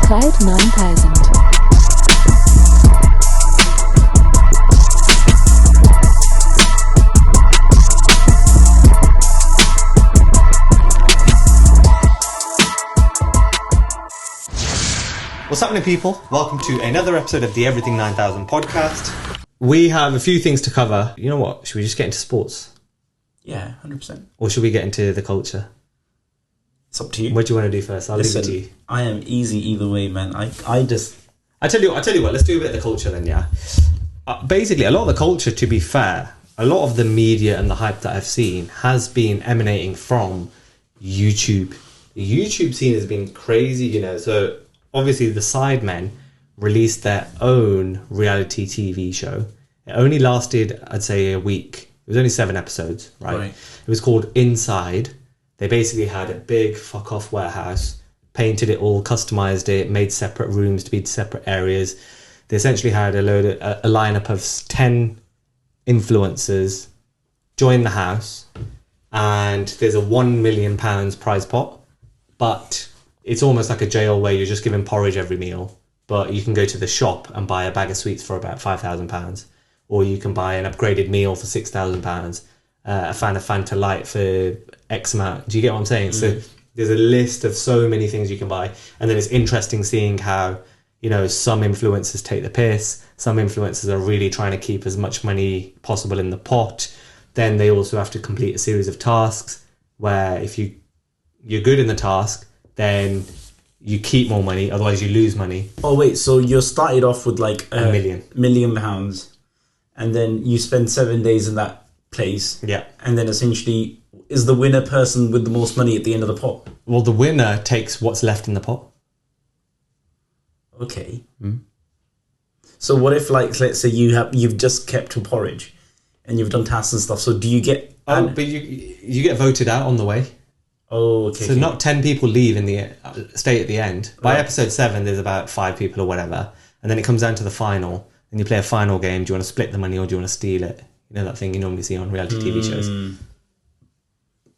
Cloud 9000. What's happening, people? Welcome to another episode of the Everything 9000 podcast. We have a few things to cover. You know what? Should we just get into sports? Yeah, 100%. Or should we get into the culture? It's up to you. What do you want to do first? I'll leave it to you. I am easy either way, man. I tell you what, let's do a bit of the culture then, yeah? Basically, a lot of the culture, to be fair, a lot of the media and the hype that I've seen has been emanating from YouTube. The YouTube scene has been crazy, you know, so obviously the Sidemen released their own reality TV show. It only lasted, I'd say, a week. It was only 7 episodes, right? It was called InSide. They basically had a big fuck-off warehouse, painted it all, customized it, made separate rooms to be separate areas. They essentially had a lineup of 10 influencers join the house, and there's a £1 million prize pot, but it's almost like a jail where you're just given porridge every meal, but you can go to the shop and buy a bag of sweets for about £5,000, or you can buy an upgraded meal for £6,000, a fan of Fanta Light for X amount. Do you get what I'm saying? So there's a list of so many things you can buy, and then it's interesting seeing how, you know, some influencers take the piss, some influencers are really trying to keep as much money possible in the pot. Then they also have to complete a series of tasks where if you're good in the task, then you keep more money, otherwise you lose money. Oh wait, so you started off with like £1 million. £1 million, and then you spend 7 days in that place. Yeah. And then essentially, is the winner person with the most money at the end of the pot? Well, the winner takes what's left in the pot. Okay. So what if, like, let's say you've just kept a porridge and you've done tasks and stuff, so do you get... but you get voted out on the way. Oh, okay. So not 10 people leave in the stay at the end. By episode 7, there's about 5 people or whatever, and then it comes down to the final, and you play a final game. Do you want to split the money or do you want to steal it? You know that thing you normally see on reality TV shows.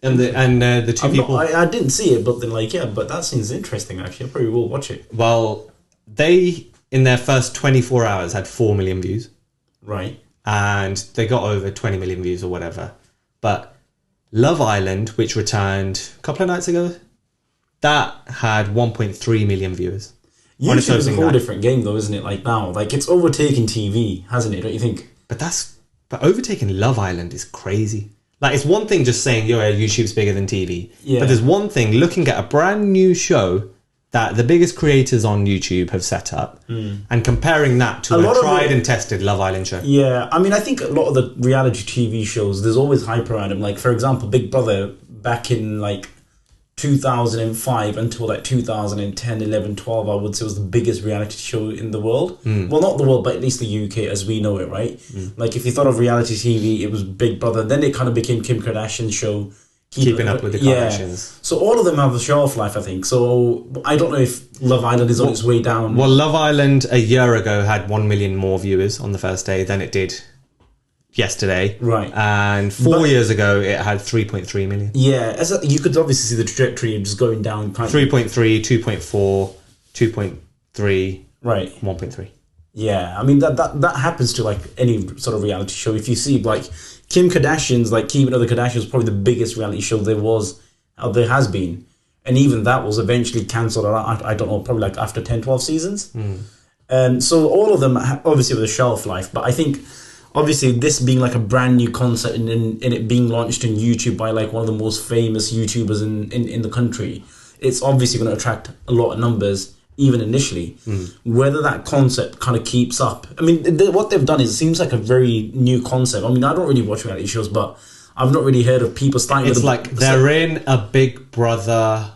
And the two people... I didn't see it, but then but that seems interesting, actually. I probably will watch it. Well, they, in their first 24 hours, had 4 million views. Right. And they got over 20 million views or whatever. But Love Island, which returned a couple of nights ago, that had 1.3 million viewers. YouTube is a whole different game, though, isn't it? Like now, like it's overtaken TV, hasn't it? Don't you think? But overtaking Love Island is crazy. Like, it's one thing just saying, YouTube's bigger than TV. Yeah. But there's one thing looking at a brand new show that the biggest creators on YouTube have set up and comparing that to a tried and tested Love Island show. Yeah, I mean, I think a lot of the reality TV shows, there's always hype around them. Like, for example, Big Brother back in, like, 2005 until, like, 2010, 11, 12, I would say was the biggest reality show in the world. Well, not the world, but at least the UK as we know it, right? Like, if you thought of reality TV, it was Big Brother. Then it kind of became Kim Kardashian's show. Keeping up with the Kardashians. Yeah. So all of them have a shelf life, I think. So I don't know if Love Island is on its way down. Well, Love Island a year ago had 1 million more viewers on the first day than it did yesterday. Right. And 4 years ago, it had 3.3 million. Yeah. You could obviously see the trajectory of just going down. 3.3, 2.4, 2.3, right. 1.3. Yeah. I mean, that happens to, like, any sort of reality show. If you see, like, Kim Kardashian's, like, Keeping Up with the Kardashians was probably the biggest reality show there has been. And even that was eventually cancelled, I don't know, probably like after 10, 12 seasons. So all of them, obviously, with a shelf life. But I think, obviously, this being like a brand new concept and it being launched on YouTube by, like, one of the most famous YouTubers in the country, it's obviously going to attract a lot of numbers, even initially. Whether that concept kind of keeps up. I mean, what they've done is, it seems like a very new concept. I mean, I don't really watch reality shows, but I've not really heard of people starting it's like they're in a Big Brother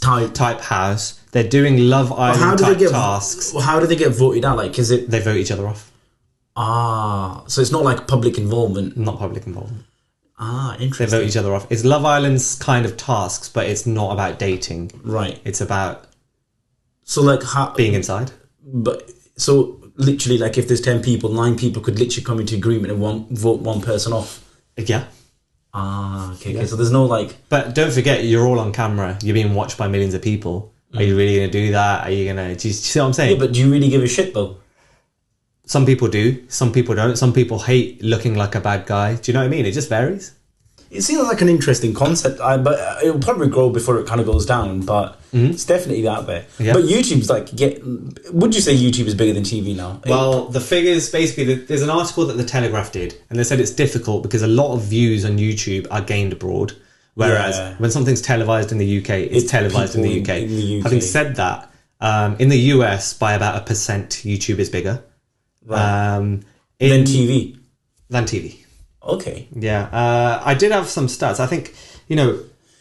type house. They're doing Love Island tasks. How do they get voted out? Like, is it... They vote each other off. So it's not like public involvement. Not public involvement. Interesting. They vote each other off. It's Love Island's kind of tasks, but it's not about dating. Right. It's about... So, like, being inside. But so literally, like, if there's 10 people, 9 people could literally come into agreement and vote one person off. Yeah. Okay. So there's no, like... But don't forget, you're all on camera. You're being watched by millions of people. Are you really going to do that? Are you going to... Do you see what I'm saying? Yeah, but do you really give a shit, though? Some people do. Some people don't. Some people hate looking like a bad guy. Do you know what I mean? It just varies. It seems like an interesting concept, but it'll probably grow before it kind of goes down, but it's definitely out there. Yeah. But YouTube's like... Would you say YouTube is bigger than TV now? Well, the figures, basically, there's an article that The Telegraph did, and they said it's difficult because a lot of views on YouTube are gained abroad, whereas when something's televised in the UK, it's televised in the UK. In the UK. Having said that, in the US, by about 1%, YouTube is bigger. Right. Than TV? Than TV. Okay. Yeah. I did have some stats. I think,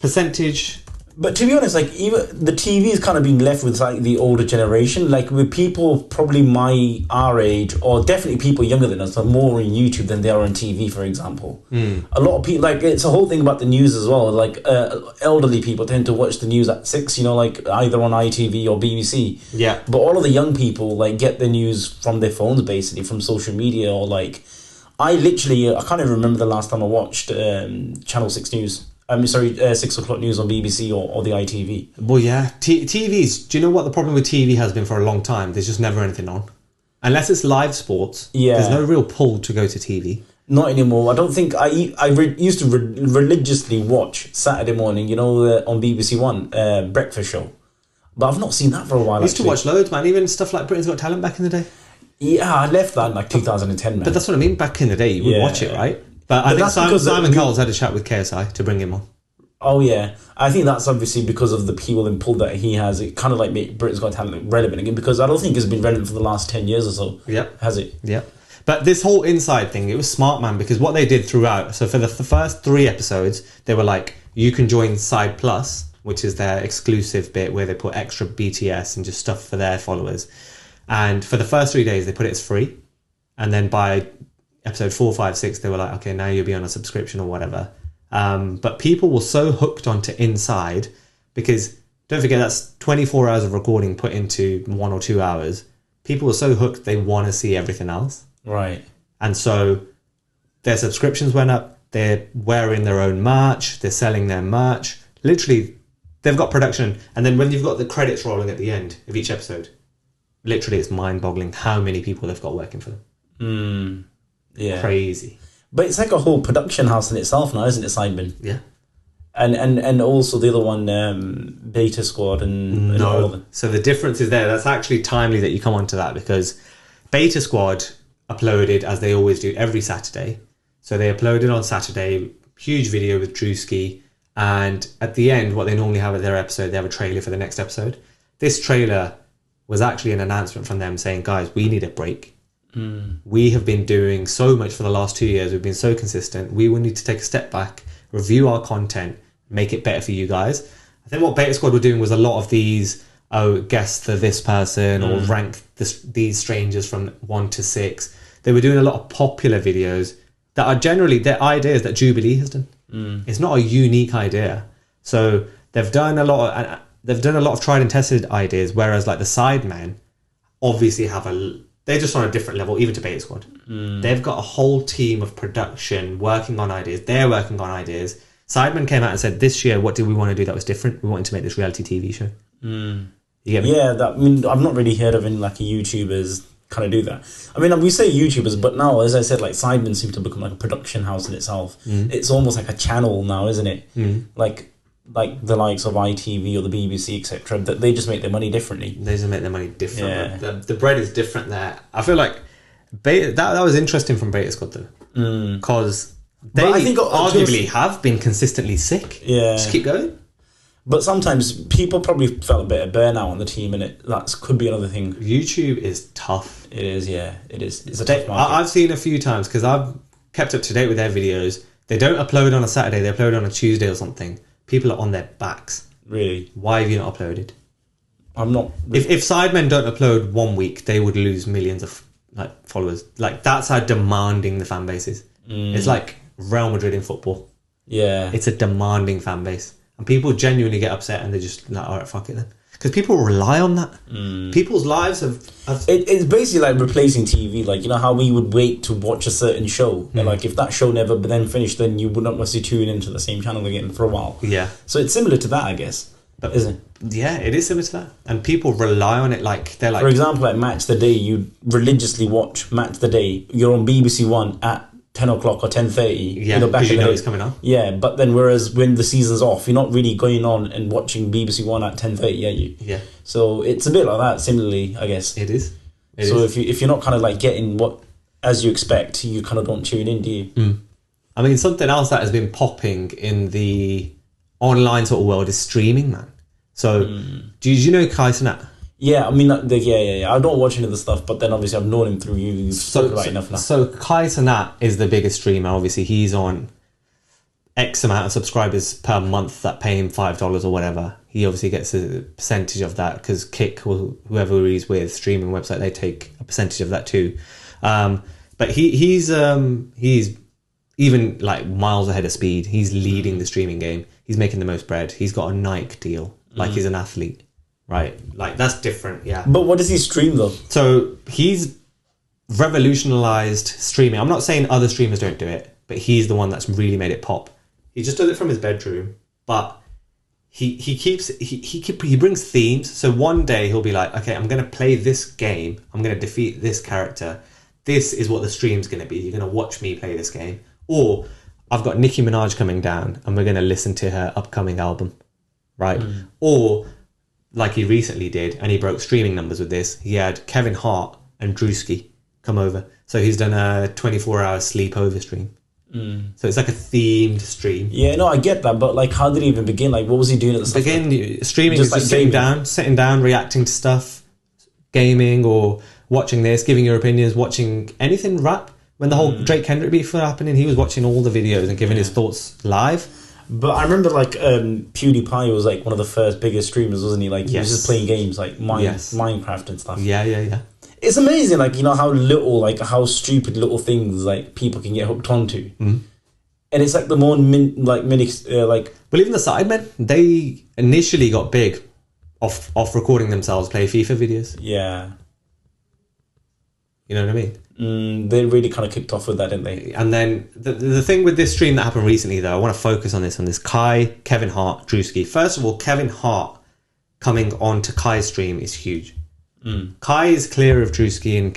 percentage... But to be honest, like, even the TV is kind of being left with like the older generation, like with people probably our age, or definitely people younger than us, are more on YouTube than they are on TV, for example. A lot of people, like, it's a whole thing about the news as well. Like, elderly people tend to watch the news at 6, like either on ITV or BBC. Yeah. But all of the young people like get their news from their phones, basically from social media, or like, I can't even remember the last time I watched Channel 6 News. 6 o'clock news on BBC or the ITV. Well, yeah. TVs, do you know what the problem with TV has been for a long time? There's just never anything on. Unless it's live sports, there's no real pull to go to TV. Not anymore. I don't think... I used to religiously watch Saturday morning, on BBC One, breakfast show. But I've not seen that for a while, I used to watch loads, man. Even stuff like Britain's Got Talent back in the day. Yeah, I left that in like 2010, man. But that's what I mean. Back in the day, you would watch it, right? But I think Simon Cowell's had a chat with KSI to bring him on. Oh, yeah. I think that's obviously because of the people and pull that he has. It kind of like made Britain's Got Talent relevant again, because I don't think it's been relevant for the last 10 years or so. Yep. Has it? Yep. But this whole InSide thing, it was smart, man, because what they did throughout, so for the first 3 episodes, they were like, you can join Side Plus, which is their exclusive bit where they put extra BTS and just stuff for their followers. And for the first 3 days, they put it as free. And then by episode 4, 5, 6, they were like, okay, now you'll be on a subscription or whatever. But people were so hooked onto InSide, because don't forget that's 24 hours of recording put into 1 or 2 hours. People were so hooked they want to see everything else. Right. And so their subscriptions went up. They're wearing their own merch. They're selling their merch. Literally, they've got production. And then when you've got the credits rolling at the end of each episode, literally it's mind-boggling how many people they've got working for them. Yeah. Crazy. But it's like a whole production house in itself now, isn't it, Sidemen? Yeah. And also the other one, Beta Squad and all of them. So the difference is there. That's actually timely that you come onto that, because Beta Squad uploaded, as they always do, every Saturday. So they uploaded on Saturday, huge video with Druski, and at the end, what they normally have at their episode, they have a trailer for the next episode. This trailer was actually an announcement from them saying, guys, we need a break. We have been doing so much for the last 2 years. We've been so consistent. We will need to take a step back, review our content, make it better for you guys. I think what Beta Squad were doing was a lot of these, guess for this person, or rank these strangers from 1 to 6. They were doing a lot of popular videos that are generally their ideas that Jubilee has done. It's not a unique idea. So they've done a lot of tried and tested ideas, whereas like the Sidemen obviously they're just on a different level, even to Beta Squad. They've got a whole team of production working on ideas. They're working on ideas. Sidemen came out and said, this year, what did we want to do that was different? We wanted to make this reality TV show. You get me? Yeah, I've not really heard of any like YouTubers kind of do that. I mean, we say YouTubers, but now, as I said, like Sidemen seem to become like a production house in itself. It's almost like a channel now, isn't it? Like the likes of ITV or the BBC, etc. That they just make their money differently. They just make their money different. Yeah. The bread is different there. I feel like that was interesting from Beta Squad though, because they I think arguably have been consistently sick. Yeah, just keep going. But sometimes people probably felt a bit of burnout on the team, and that could be another thing. YouTube is tough. It is, yeah. It is. It's a tough market. I've seen a few times, because I've kept up to date with their videos. They don't upload on a Saturday. They upload on a Tuesday or something. People are on their backs. Really? Why have you not uploaded? I'm not... If Sidemen don't upload 1 week, they would lose millions of followers. Like, that's how demanding the fan base is. It's like Real Madrid in football. Yeah. It's a demanding fan base. And people genuinely get upset, and they're just like, all right, fuck it then. Because people rely on that. People's lives have... It's basically like replacing TV. Like, you know how we would wait to watch a certain show? And like, if that show never then finished, then you would not necessarily tune into the same channel again for a while. Yeah. So it's similar to that, I guess. But Is it? Yeah, it is similar to that, and people rely on it. Like they're like, for example, like Match the Day, you religiously watch Match the Day. You're on BBC One at 10 o'clock or 10:30. yeah, because you know it's coming on. Yeah, but then whereas when the season's off, you're not really going on and watching BBC One at 10:30, are you? Yeah. So it's a bit like that. Similarly, I guess It is. if you're not kind of like getting what as you expect, you kind of don't tune in, do you? I mean, something else that has been popping in the online sort of world is streaming, man. So, do you know Cenat? Yeah, I mean, yeah. I don't watch any of the stuff, but then obviously I've known him through you. You've spoken about it enough now. So Cenat is the biggest streamer. Obviously, he's on X amount of subscribers per month that pay him $5 or whatever. He obviously gets a percentage of that because Kick or whoever he's with, streaming website, they take a percentage of that too. But he's even like miles ahead of speed. He's leading the streaming game. He's making the most bread. He's got a Nike deal. Like he's an athlete, right? Like that's different, yeah. But what does he stream though? So he's revolutionized streaming. I'm not saying other streamers don't do it, but he's the one that's really made it pop. He just does it from his bedroom, but he brings themes. So one day he'll be like, okay, I'm going to play this game. I'm going to defeat this character. This is what the stream's going to be. You're going to watch me play this game. Or I've got Nicki Minaj coming down and we're going to listen to her upcoming album, right? Or like he recently did, and he broke streaming numbers with this, he had Kevin Hart and Druski come over. So he's done a 24-hour sleepover stream. So it's like a themed stream. Yeah, no, I get that, but like, how did he even begin? Like, what was he doing at the start? Streaming is just sitting down, reacting to stuff, gaming or watching this, giving your opinions, watching anything rap. When the whole Drake Kendrick beef was happening, he was watching all the videos and giving his thoughts live. But I remember like PewDiePie was like one of the first biggest streamers, wasn't he? Like he was just playing games like Minecraft and stuff. Yeah. It's amazing, like, you know, how stupid little things like people can get hooked onto. And it's like the more well, even the Sidemen, they initially got big off recording themselves play FIFA videos. Yeah. You know what I mean? They really kind of kicked off with that, didn't they? And then the thing with this stream that happened recently, though, I want to focus on this Kevin Hart, Druski. First of all, Kevin Hart coming on to Kai's stream is huge. Kai is clear of Druski and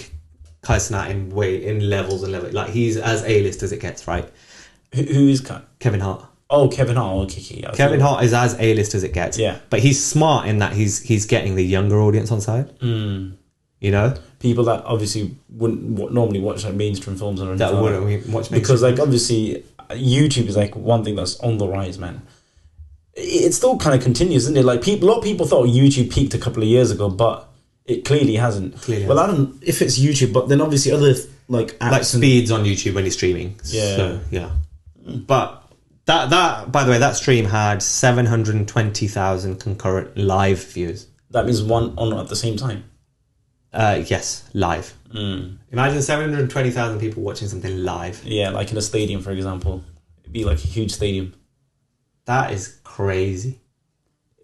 Cenat in levels and levels. Like, he's as A-list as it gets, right? Who is Kai? Kevin Hart. Oh, Kevin Hart. Okay. Kevin Hart is as A-list as it gets. Yeah. But he's smart in that he's getting the younger audience on side. You know? People that obviously wouldn't normally watch like mainstream films or anything. That wouldn't watch mainstream. Because like obviously YouTube is like one thing that's on the rise, man. It still kind of continues, isn't it? Like a lot of people thought YouTube peaked a couple of years ago, but it clearly hasn't. I don't know if it's YouTube, but then obviously other like apps like speeds on YouTube when he's streaming. Yeah. So, yeah. But that by the way, that stream had 720,000 concurrent live viewers. That means one on at the same time. Yes, live. Imagine 720,000 people watching something live. Yeah, like in a stadium, for example. It'd be like a huge stadium. That is crazy.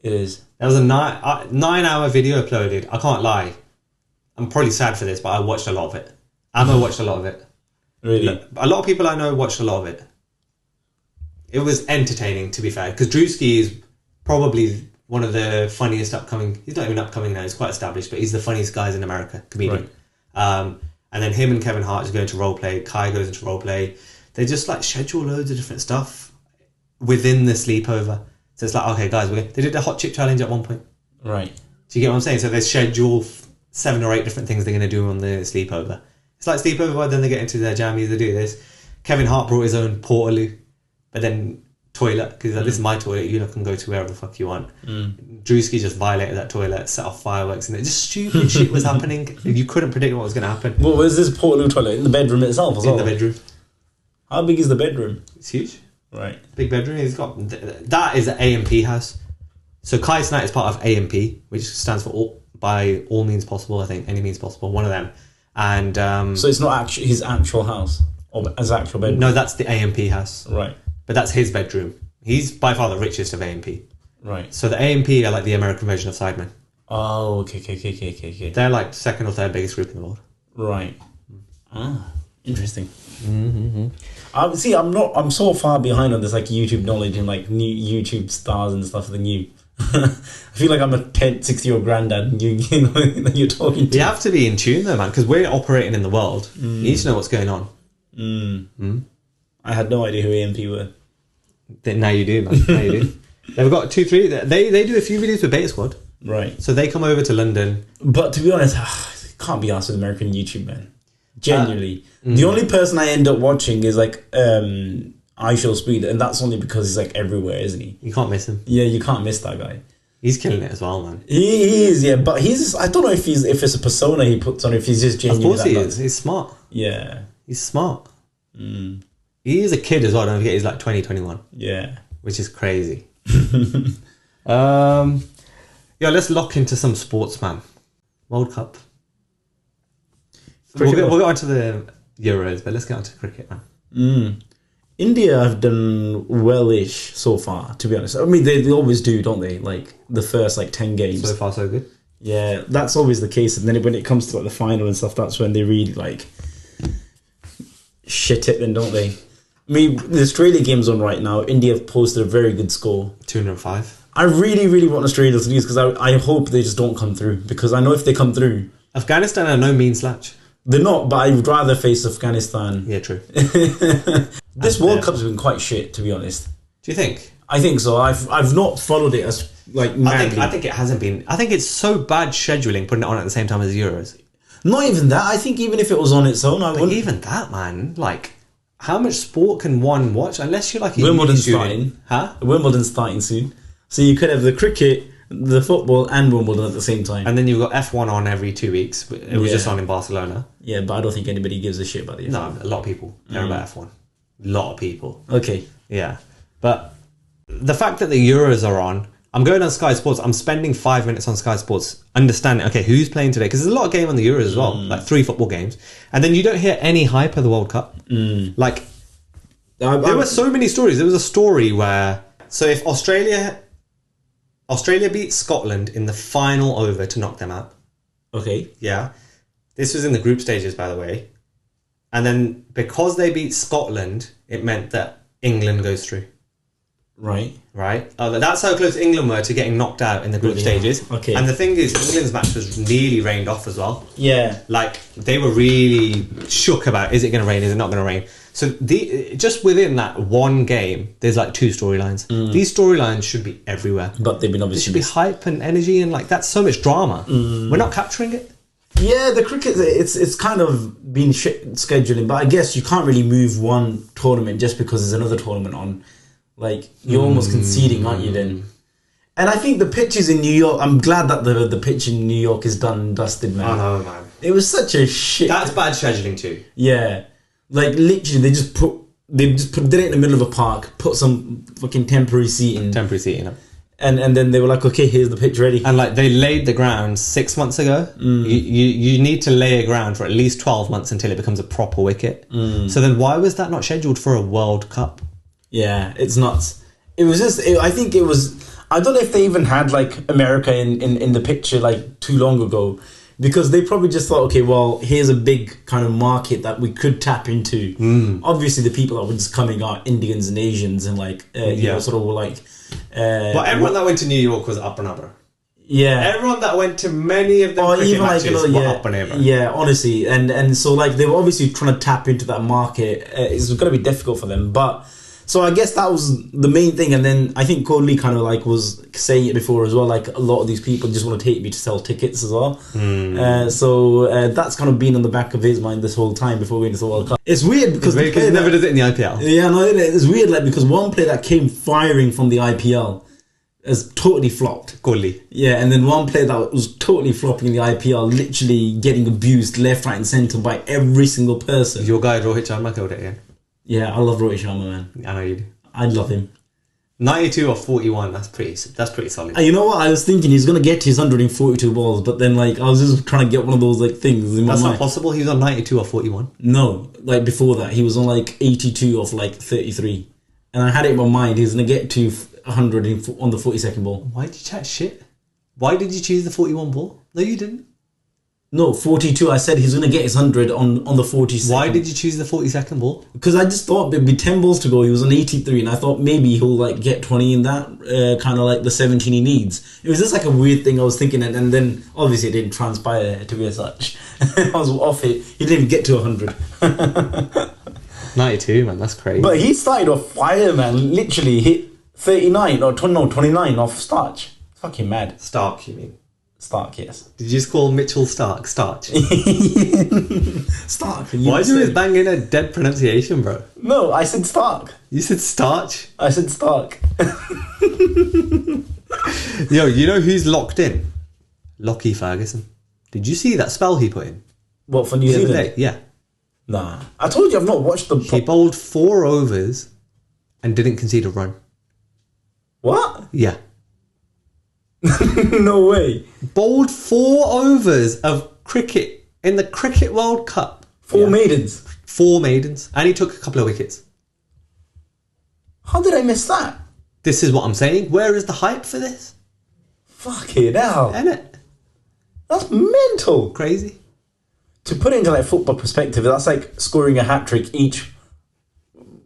It is. There was a 9-hour video uploaded. I can't lie. I'm probably sad for this, but I watched a lot of it. Amma watched a lot of it. Really? A lot of people I know watched a lot of it. It was entertaining, to be fair, because Druski is probably one of the funniest upcoming. He's not even upcoming now. He's quite established, but he's the funniest guys in America, comedian. Right. And then him and Kevin Hart just go into role play. Kai goes into role play. They just like schedule loads of different stuff within the sleepover. So it's like, okay, guys, they did the hot chip challenge at one point. Right. Do you get what I'm saying? So they schedule 7 or 8 different things they're going to do on the sleepover. It's like sleepover, but then they get into their jammies, they do this. Kevin Hart brought his own portaloo, but then toilet, because like, this is my toilet, you can go to wherever the fuck you want. Druski just violated that toilet, set off fireworks, and just stupid shit was happening. You couldn't predict what was going to happen. Well, was this portaloo toilet in the bedroom itself as well? In the bedroom. How big is the bedroom? It's huge. Right. Big bedroom. He's got that is an AMP house. So Cenat is part of AMP, which stands for by all means possible. I think any means possible. One of them. And so it's not actually his actual house or his actual bedroom. No, that's the AMP house. Right. But that's his bedroom. He's by far the richest of AMP. Right. So the AMP are like the American version of Sidemen. Oh, okay. They're like second or third biggest group in the world. Right. Ah, interesting. See, I'm so far behind on this like YouTube knowledge and like new YouTube stars and stuff than you. I feel like I'm a 60-year-old granddad and you know, that you're talking to. You have to be in tune though, man, because we're operating in the world. You need to know what's going on. I had no idea who AMP were. Now you do, man. Now you do. They've got 2-3. They do a few videos with Beta Squad. Right. So they come over to London. But to be honest, I can't be asked with American YouTube, man. Genuinely. The only person I end up watching is like I Show Speed, and that's only because he's like everywhere, isn't he? You can't miss him. Yeah, you can't miss that guy. He's killing it as well, man. He is, yeah, but he's. I don't know if it's a persona he puts on, if he's just genuine. Of course he is. He's smart. Yeah, he's smart. He is a kid as well. Don't forget, he's like 20, 21. Yeah, which is crazy. Yeah, let's lock into some sports, man. World Cup. We'll go on to the Euros, but let's get on to cricket, man. India have done well-ish so far, to be honest. I mean, they always do, don't they? Like, the first, 10 games. So far, so good. Yeah, that's always the case. And then when it comes to, the final and stuff, that's when they really, shit it then, don't they? I mean, the Australia game's on right now. India have posted a very good score. 205. I really, really want Australia to lose because I hope they just don't come through. Because I know if they come through... Afghanistan are no mean slouch. They're not, but I would rather face Afghanistan. Yeah, true. This World Cup's been quite shit, to be honest. Do you think? I think so. I've not followed it as madly. I think it hasn't been. I think it's so bad scheduling putting it on at the same time as the Euros. Not even that. I think even if it was on its own, I wouldn't. Even that, man. How much sport can one watch unless you're a Wimbledon's starting. Huh? Wimbledon's starting soon, so you could have the cricket, the football, and Wimbledon at the same time. And then you've got F1 on every 2 weeks. It was just on in Barcelona. Yeah, but I don't think anybody gives a shit about the F1. No, a lot of people care about F1. A lot of people. Okay. Yeah. But the fact that the Euros are on, I'm going on Sky Sports. I'm spending 5 minutes on Sky Sports understanding, okay, who's playing today? Because there's a lot of game on the Euros as well. 3 football games. And then you don't hear any hype of the World Cup. There were so many stories. There was a story where... So if Australia beat Scotland in the final over to knock them out. Okay. Yeah. This was in the group stages, by the way. And then because they beat Scotland, it meant that England goes through. Right. Right? That's how close England were to getting knocked out in the group stages. Okay. And the thing is, England's match was nearly rained off as well. Yeah. They were really shook about, is it going to rain, is it not going to rain? So just within that one game, there's 2 storylines. These storylines should be everywhere. But they've been obviously... There should be hype and energy and that's so much drama. We're not capturing it. Yeah, the cricket, it's kind of been shit scheduling, but I guess you can't really move one tournament just because there's another tournament on. You're almost conceding, aren't you then? And I think the pitches in New York, I'm glad that the pitch in New York is done and dusted, man. I know, man. It was such a shit... That's bad scheduling too. Yeah. Literally, they did it in the middle of a park, put some fucking temporary seating. And then they were like, okay, here's the pitch ready. And they laid the ground 6 months ago. You need to lay a ground for at least 12 months until it becomes a proper wicket. So then why was that not scheduled for a World Cup? Yeah, it's nuts. It was just, I think it was, I don't know if they even had America in the picture too long ago. Because they probably just thought, okay, well, here's a big kind of market that we could tap into. Obviously, the people that were just coming are Indians and Asians and but everyone that went to New York was up and over. Yeah. Everyone that went to many of the cricket matches were up and over. Yeah, honestly. And so they were obviously trying to tap into that market. It's going to be difficult for them. But... So I guess that was the main thing, and then I think Kohli kind of was saying it before as well. A lot of these people just want to take me to sell tickets as well. So that's kind of been on the back of his mind this whole time before we went to the World Cup. It's weird because he never does it in the IPL. Yeah, no, it's weird. Because one player that came firing from the IPL has totally flopped. Kohli. Yeah, and then one player that was totally flopping in the IPL, literally getting abused left, right, and centre by every single person. Your guy Rohit Sharma killed it again. Yeah, I love Rohit Sharma, man. I know you do. I love him. 92 or 41, that's pretty solid. You know what? I was thinking he's going to get his 142 balls, but then I was just trying to get one of those things in my mind. That's not possible. He was on 92 or 41. No, before that, he was on 82 of 33. And I had it in my mind, he's going to get to 100 on the 42nd ball. Why did you chat shit? Why did you choose the 41 ball? No, you didn't. No, 42. I said he's going to get his 100 on the 42nd. Why did you choose the 42nd ball? Because I just thought there'd be 10 balls to go. He was on 83, and I thought maybe he'll like get 20 in that, kind of like the 17 he needs. It was just like a weird thing I was thinking, and then obviously it didn't transpire to be as such. I was off it. He didn't even get to 100. 92, man, that's crazy. But he started off fire, man. Literally hit 39 or 29 off Starch. Fucking mad. Stark, you mean? Stark, yes. Did you just call Mitchell Stark Starch? Stark. Why do you bang in a dead pronunciation, bro? No, I said Stark. You said Starch? I said Stark. Yo, you know who's locked in? Lockie Ferguson. Did you see that spell he put in? What, for New Zealand? Yeah. Nah. I told you I've not watched the... He bowled 4 overs and didn't concede a run. What? Yeah. No way. Bowled 4 overs of cricket in the Cricket World Cup. 4 maidens. 4 maidens. And he took a couple of wickets. How did I miss that? This is what I'm saying. Where is the hype for this? Fucking hell. Isn't it? That's mental. Crazy. To put it into like football perspective, that's like scoring a hat-trick each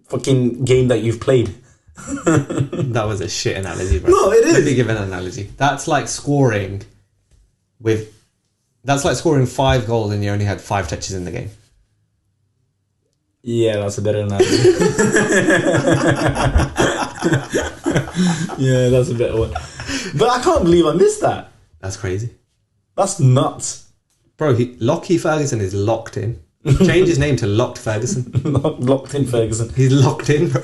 fucking game that you've played. That was a shit analogy, bro. No, it is. Let me give an analogy. That's like scoring 5 goals and you only had 5 touches in the game. Yeah, that's a better analogy. Yeah, that's a better one. But I can't believe I missed that. That's crazy. That's nuts. Bro, Lockie Ferguson is locked in. Change his name to Locked Ferguson. Locked in Ferguson. He's locked in, bro.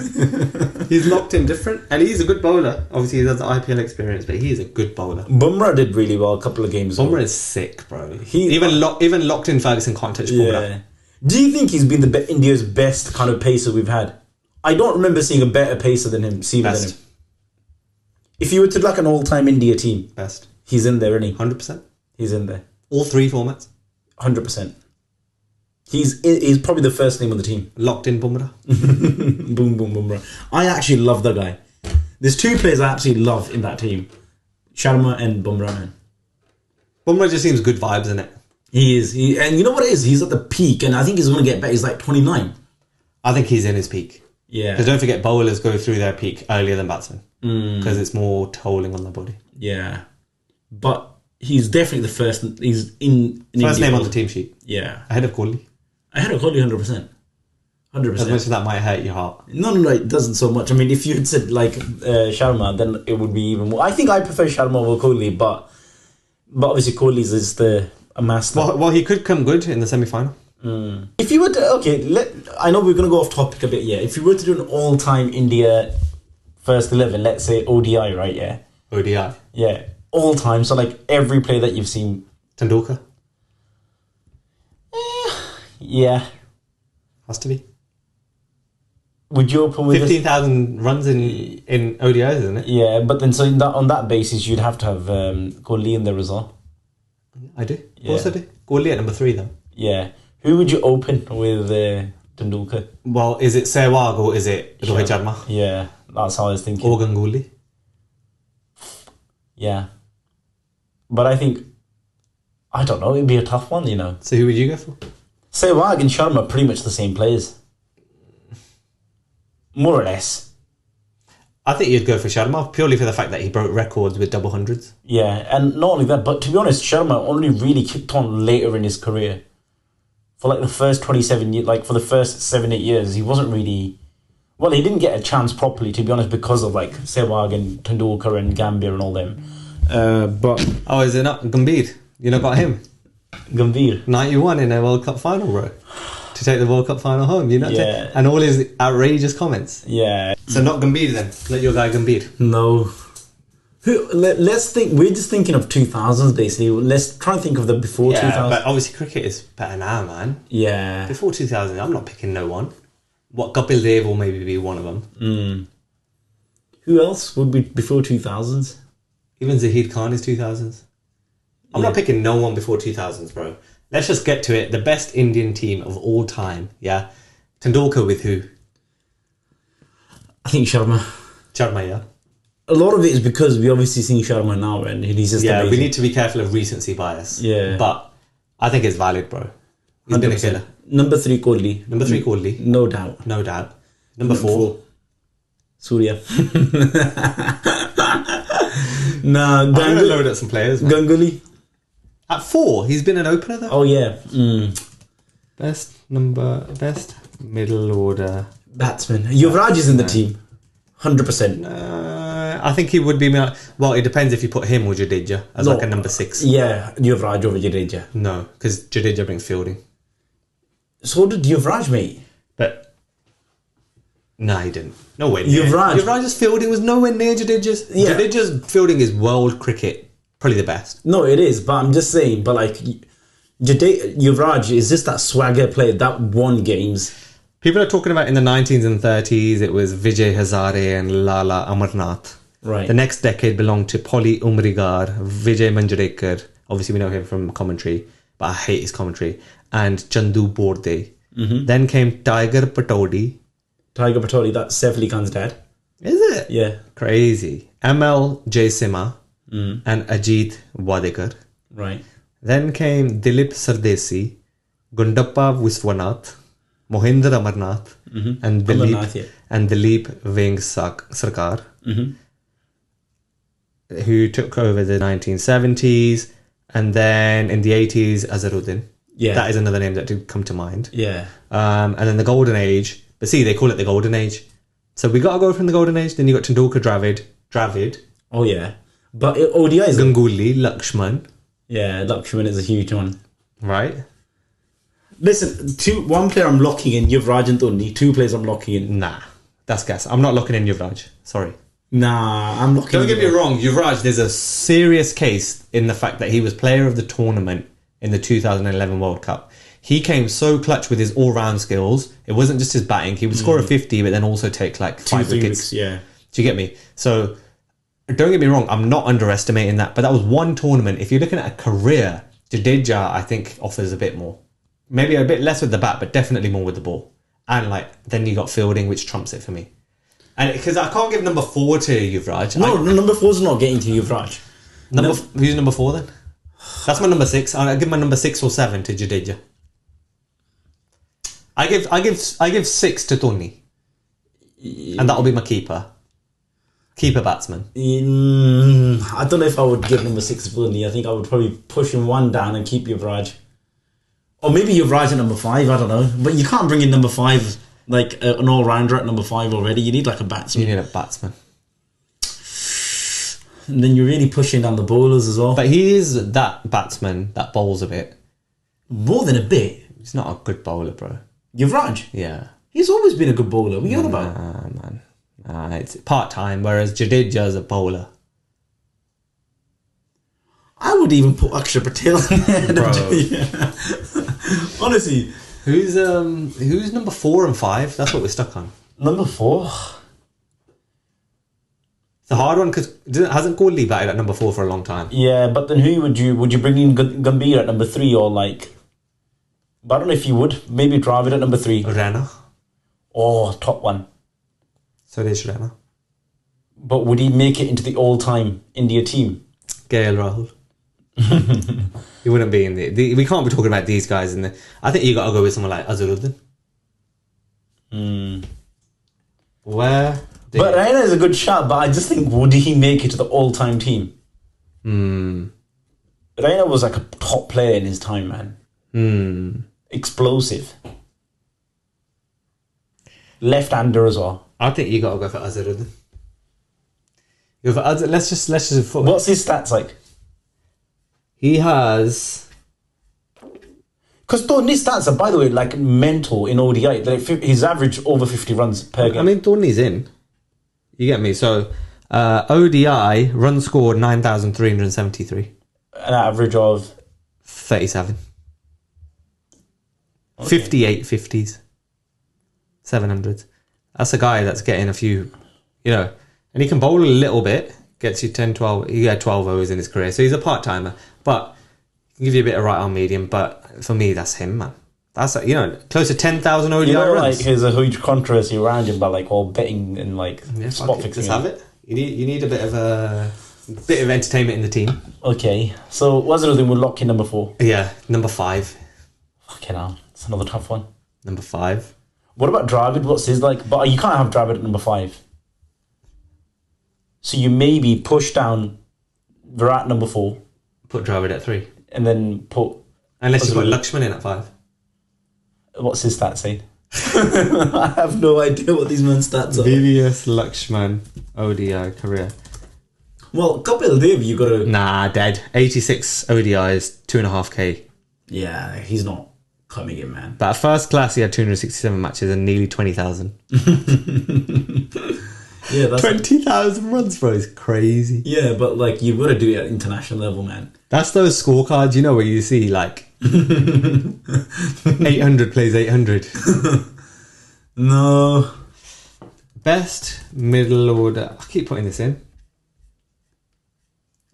He's locked in different. And he's a good bowler. Obviously, he has the IPL experience, but he is a good bowler. Bumrah did really well a couple of games ago. Bumrah is sick, bro. Even locked in Ferguson can't touch Bumrah. Yeah. Do you think he's been India's best kind of pacer we've had? I don't remember seeing a better pacer than him, seamer than him. If you were to like an all-time India team, Best. He's in there, isn't he? 100%. He's in there. All 3 formats. 100%. He's probably the first name on the team. Locked in Bumrah. Boom, boom, Bumrah. I actually love that guy. There's 2 players I absolutely love in that team. Sharma and Bumrah, man. Bumrah just seems good vibes, innit? He is. And you know what it is? He's at the peak, and I think he's going to get better. He's like 29. I think he's in his peak. Yeah. Because don't forget, bowlers go through their peak earlier than batsmen. Because it's more tolling on the body. Yeah. But he's definitely the first. He's in First India name on the team sheet. Yeah. Ahead of Kohli. Ahead of Kohli, 100%. 100%. As much as that might hurt your heart. No, it doesn't so much. I mean, if you had said like Sharma, then it would be even more. I think I prefer Sharma over Kohli, but obviously Kohli's is a master. Well, he could come good in the semi-final. If you were to, I know we're going to go off topic a bit, yeah. If you were to do an all-time India first 11, let's say ODI, right, yeah? ODI. Yeah, all-time, so like every player that you've seen. Tendulkar. Yeah. Has to be. Would you open with 15,000 runs in ODIs, isn't it? Yeah, but then so on that basis, you'd have to have Kohli in there as well. I do. Of course I do. Kohli at number 3, though. Yeah. Who would you open with Tendulkar? Well, is it Sehwag or is it Rohit Sharma? Yeah, that's how I was thinking. Or Ganguly? Yeah. But I think, I don't know, it'd be a tough one, you know. So who would you go for? Sehwag and Sharma are pretty much the same players. More or less. I think you'd go for Sharma, purely for the fact that he broke records with double hundreds. Yeah, and not only that, but to be honest, Sharma only really kicked on later in his career. For like the first 27 years, like for the first 7-8 years, he wasn't really... Well, he didn't get a chance properly, to be honest, because of like Sehwag and Tendulkar and Gambhir and all them. But... Oh, is it not Gambhir? You not got him? Gambhir. 91 in a World Cup final, bro. To take the World Cup final home, you know? Yeah. And all his outrageous comments. Yeah. So not Gambhir then? Let your guy Gambhir. No. Let's think. We're just thinking of 2000s basically. Let's try and think of the before 2000s. But obviously cricket is better now, man. Yeah. Before 2000, I'm not picking no one. What, Kapil Dev will maybe be one of them. Who else would be before 2000s? Even Zahid Khan is 2000s. I'm not picking no one before 2000s, bro. Let's just get to it. The best Indian team of all time, yeah? Tendulkar with who? I think Sharma. Sharma, yeah. A lot of it is because we obviously seen Sharma now and he's just amazing. We need to be careful of recency bias. Yeah. But I think it's valid, bro. He's been a killer. Number 3, Kohli. Number 3, Kohli. No doubt. No doubt. Number 4. Surya. Nah, I'm going to load up some players, man. Ganguly. At 4, he's been an opener, though. Oh, yeah. Best middle order batsman. Yuvraj is in the team. 100%. I think he would be... Well, it depends if you put him or Jadeja as like a number 6. Yeah, Yuvraj over Jadeja. No, because Jadeja brings fielding. So did Yuvraj, mate. But... No, he didn't. No way. Yuvraj's fielding was nowhere near Jadeja's. Yeah. Jadeja's fielding is world cricket. Probably the best. No, it is. But I'm just saying, but like... Yuvraj is just that swagger player that won games. People are talking about in the 19s and 30s, it was Vijay Hazare and Lala Amarnath. Right. The next decade belonged to Polly Umrigar, Vijay Manjrekar. Obviously, we know him from commentary, but I hate his commentary. And Chandu Borde. Then came Tiger Patodi. Tiger Patodi, that's Saif Ali Khan's dad. Is it? Yeah. Crazy. ML Jayasinghe and Ajit Wadekar. Right. Then came Dilip Sardesi, Gundappa Viswanath, Mohinder Amarnath, and Dilip Veng Sarkar, who took over the 1970s, and then in the 80s, Azharuddin. Yeah. That is another name that did come to mind. Yeah. And then the Golden Age. But see, they call it the Golden Age. So we got to go from the Golden Age. Then you got Tendulkar, Dravid. Oh, yeah. But ODI is... Ganguly, Lakshman. Yeah, Lakshman is a huge one. Right. Listen, one player I'm locking in, Yuvraj and Dhoni. 2 players I'm locking in. Nah, that's gas. I'm not locking in Yuvraj. Sorry. Nah, I'm locking Don't get me wrong, Yuvraj, there's a serious case in the fact that he was player of the tournament in the 2011 World Cup. He came so clutch with his all-round skills. It wasn't just his batting. He would score a 50, but then also take like 5 wickets. Yeah. Do you get me? So, don't get me wrong, I'm not underestimating that, but that was one tournament. If you're looking at a career, Jadeja, I think, offers a bit more. Maybe a bit less with the bat, but definitely more with the ball. And like, then you got fielding, which trumps it for me. And because I can't give number 4 to Yuvraj. No, number 4's not getting to Yuvraj. Who's number 4 then? That's my number 6. I'll give my number 6 or 7 to Jadeja. I give 6 to Dhoni. And that'll be my keeper. Keeper batsman. I don't know if I would give number 6 to Dhoni. I think I would probably push him 1 down and keep Yuvraj. Or maybe Yuvraj at number 5, I don't know. But you can't bring in number 5, like an all-rounder at number 5 already. You need like a batsman. You need a batsman. And then you're really pushing down the bowlers as well. But he is that batsman that bowls a bit. More than a bit. He's not a good bowler, bro. Yuvraj? Yeah. He's always been a good bowler. What are you on about? Nah, man. Nah, it's part-time, whereas Jadeja is a bowler. I would even put Akshar Patel in there. Bro. Yeah. Honestly. Who's number 4 and 5? That's what we're stuck on. Number 4? It's a hard one because hasn't Kohli batted at number 4 for a long time? Yeah, but then who would you bring in Gambhir at number 3 or like... But I don't know if you would. Maybe Dravid at number 3. Raina. Oh, top one. Suresh Raina. But would he make it into the all-time India team? KL Rahul. He wouldn't be in the... We can't be talking about these guys in the... I think you got to go with someone like Azharuddin. Where... But Raina is a good shot, but I just think, would he make it to the all-time team? Raina was like a top player in his time, man. Explosive. Left-hander as well. I think you got to go for Azharuddin. Let's just... What's his stats like? He has... Because Dhoni's stats are, by the way, like mental in ODI. Like his average over 50 runs per game. I mean, Dhoni's in. You get me? So, ODI, run scored 9,373. An average of? 37. Okay. 58 50s. 700s. That's a guy that's getting a few, and he can bowl a little bit. Gets you 10, 12. He had 12 overs in his career. So he's a part-timer. But he can give you a bit of right-arm medium. But for me, that's him, man. That's, close to 10,000 ODI runs. Like, there's a huge controversy around him by, like, all betting and, like, spot fixing. Just have it. You need a bit of a... Bit of entertainment in the team. Okay, so what's another thing with Lockie number 4? Yeah, number 5. Fucking hell, it's another tough one. Number 5. What about Dravid? What's his like? But you can't have Dravid at number 5. So you maybe push down Virat number 4. Put Dravid at 3. And then put... Unless you put Lakshman in at 5. What's his stats saying? I have no idea what these men's stats are. VVS Lakshman ODI career. Well, Kapil Dev, you got to... Nah, dead. 86 ODIs, 2.5k. Yeah, he's not coming in, man. But at first class, he had 267 matches and nearly 20,000. Yeah, that's 20,000 runs, bro. It's crazy. Yeah, but like you've got to do it at international level, man. That's those scorecards, you know, where you see like 800 plays 800. No. Best middle order. I keep putting this in.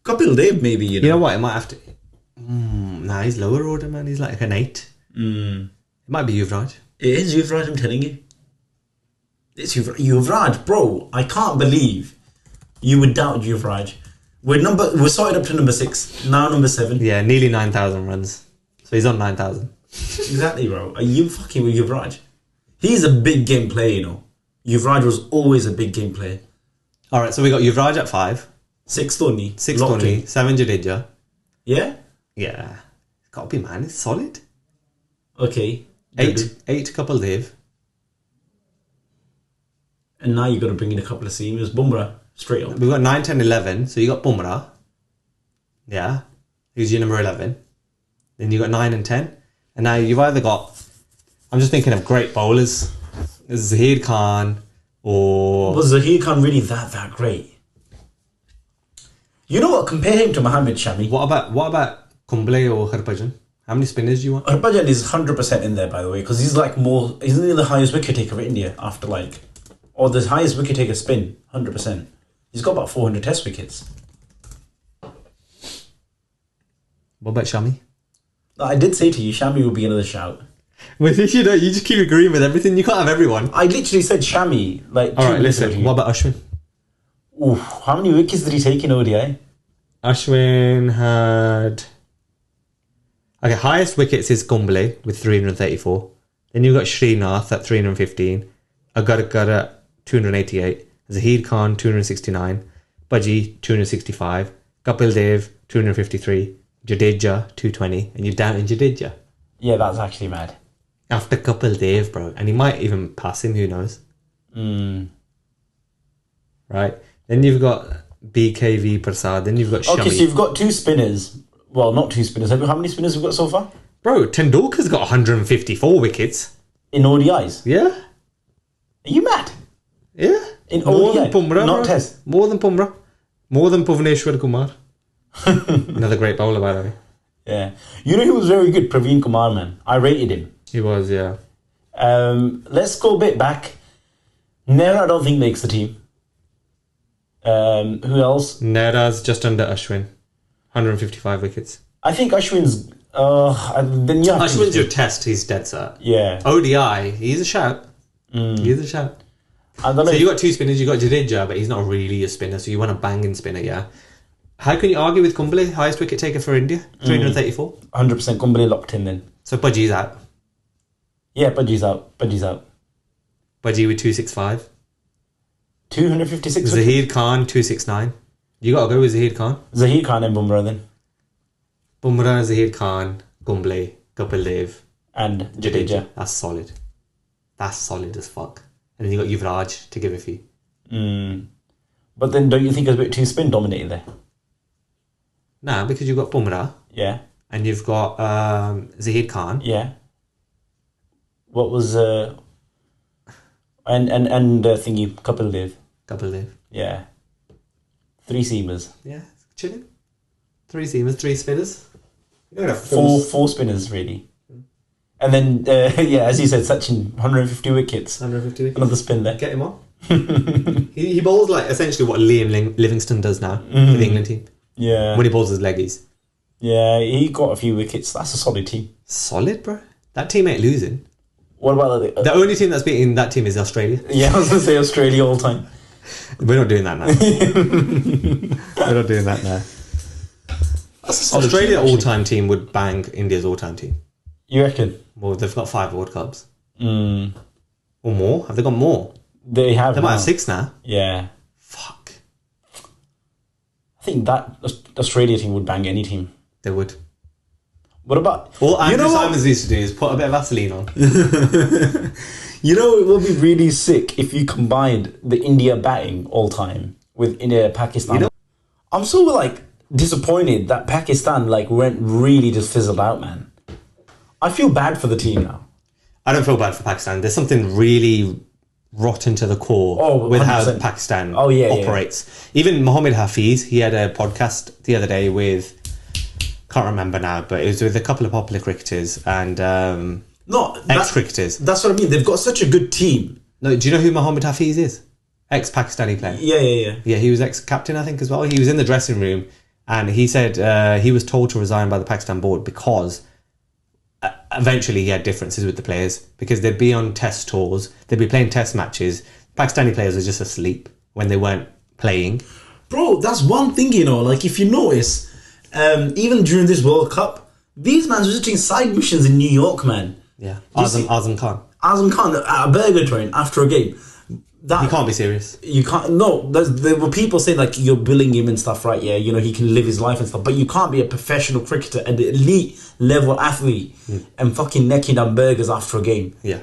Kapil Dev, maybe, You know what? It might have to. Nah, he's lower order, man. He's like an 8. It might be Yuvraj. It is Yuvraj, I'm telling you. It's Yuvraj, bro. I can't believe you would doubt Yuvraj. We're sorted up to number 6. Now number 7. Yeah, nearly 9,000 runs. So he's on 9,000. Exactly, bro. Are you fucking with Yuvraj? He's a big game player, you know. Yuvraj was always a big game player. Alright, so we got Yuvraj at 5. 6 Dhoni. 6 Dhoni. 7 Jadeja. Yeah? Yeah. It's got to be, man. It's solid. Okay. 8 Kapil Dev. And now you've got to bring in a couple of seamers. Bumrah, straight up. We've got 9, 10, 11. So you got Bumrah. Yeah. Who's your number 11. Then you got 9 and 10. And now you've either got... I'm just thinking of great bowlers. There's Zahir Khan or... Was Zahir Khan really that great? You know what? Compare him to Mohammad Shami. What about Kumble or Harbhajan? How many spinners do you want? Harbhajan is 100% in there, by the way, because he's like more... Isn't he the highest wicket taker for India after like... Or the highest wicket taker spin? 100%. He's got about 400 test wickets. What about Shami? I did say to you, Shami will be another shout. Well, you just keep agreeing with everything. You can't have everyone. I literally said Shami. Like, alright, listen. What about Ashwin? Ooh, how many wickets did he take in ODI? Ashwin had... Okay, highest wickets is Kumble with 334. Then you've got Srinath at 315. Agar at 288. Zahir Khan, 269. Baji, 265. Kapil Dev, 253. Jadeja, 220. And you're down in Jadeja. Yeah, that's actually mad. After Kapil Dev, bro. And he might even pass him, who knows? Right. Then you've got BKV Prasad. Then you've got Shami. Okay, so you've got 2 spinners. Well, not 2 spinners. How many spinners have we got so far? Bro, Tendulkar's got 154 wickets. In ODIs? Yeah. Are you mad? Yeah. In More ODI, than Bumrah, not bro. Test. More than Bumrah. More than Bhuvneshwar Kumar. Another great bowler, by the way. Yeah. You know who was very good? Praveen Kumar, man. I rated him. He was, yeah. Let's go a bit back. Nehra, I don't think makes the team. Who else? Nehra's just under Ashwin. 155 wickets. I think Ashwin's... then you have Ashwin's your test, he's dead set. Yeah. ODI, he's a shout. He's a shout. So you got 2 spinners, you got Jadeja, but he's not really a spinner, so you want a banging spinner, yeah. How can you argue with Kumble, highest wicket taker for India? 334? 100% Kumble locked in then. So Baji's out. Yeah, Baji's out. Baji with 265. 256 Zahir Khan, 269. You got to go with Zahir Khan. Zahir Khan and Bumrah then. Bumrah, Zahir Khan, Kumble, Kapil Dev. And Jadeja. That's solid. That's solid as fuck. And then you got Yuvraj to give a few. But then don't you think it's a bit too spin dominated there? Nah, because you've got Bumrah. Yeah. And you've got Zahir Khan. Yeah. What was... and thingy, Kapil Dev. Kapil Dev. Yeah. 3 seamers. Yeah, chilling. 3 seamers, 3 spinners. Four spinners, really. And then, yeah, as you said, Sachin, 150 wickets. 150 wickets. Another spin there. Get him on. he bowls like essentially what Liam Livingstone does now for the England team. Yeah. When he bowls his leggies. Yeah, he got a few wickets. That's a solid team. Solid, bro. That team ain't losing. What about the only team that's beating that team is Australia. Yeah, I was going to say Australia all the time. We're not doing that now. We're not doing that now. Australia all-time team would bang India's all-time team. You reckon? Well, they've got 5 World Cups. Or more? Have they got more? They have. They might have 6 now. Yeah. Fuck. I think that Australia team would bang any team. They would. What about... All Andrew Simons used to do is put a bit of Vaseline on. You know, it would be really sick if you combined the India batting all time with India Pakistan. You know, I'm so like disappointed that Pakistan like went really just fizzled out, man. I feel bad for the team now. I don't feel bad for Pakistan. There's something really rotten to the core with 100%. How Pakistan operates. Yeah. Even Mohammed Hafiz, he had a podcast the other day with, can't remember now, but it was with a couple of popular cricketers and ex-cricketers. That's what I mean. They've got such a good team. No, do you know who Mohammed Hafiz is? Ex-Pakistani player. Yeah. Yeah, he was ex-captain, I think, as well. He was in the dressing room and he said he was told to resign by the Pakistan board because eventually he had differences with the players because they'd be on test tours, they'd be playing test matches. Pakistani players were just asleep when they weren't playing. Bro, that's one thing, you know, like if you notice, even during this World Cup, these men were just doing side missions in New York, man. Yeah, Azam Khan. Azam Khan at a burger joint after a game. You can't be serious. You can't. No, there were people saying like you're billing him and stuff, right? Yeah, you know he can live his life and stuff, but you can't be a professional cricketer and the elite level athlete and fucking necking down burgers after a game. Yeah,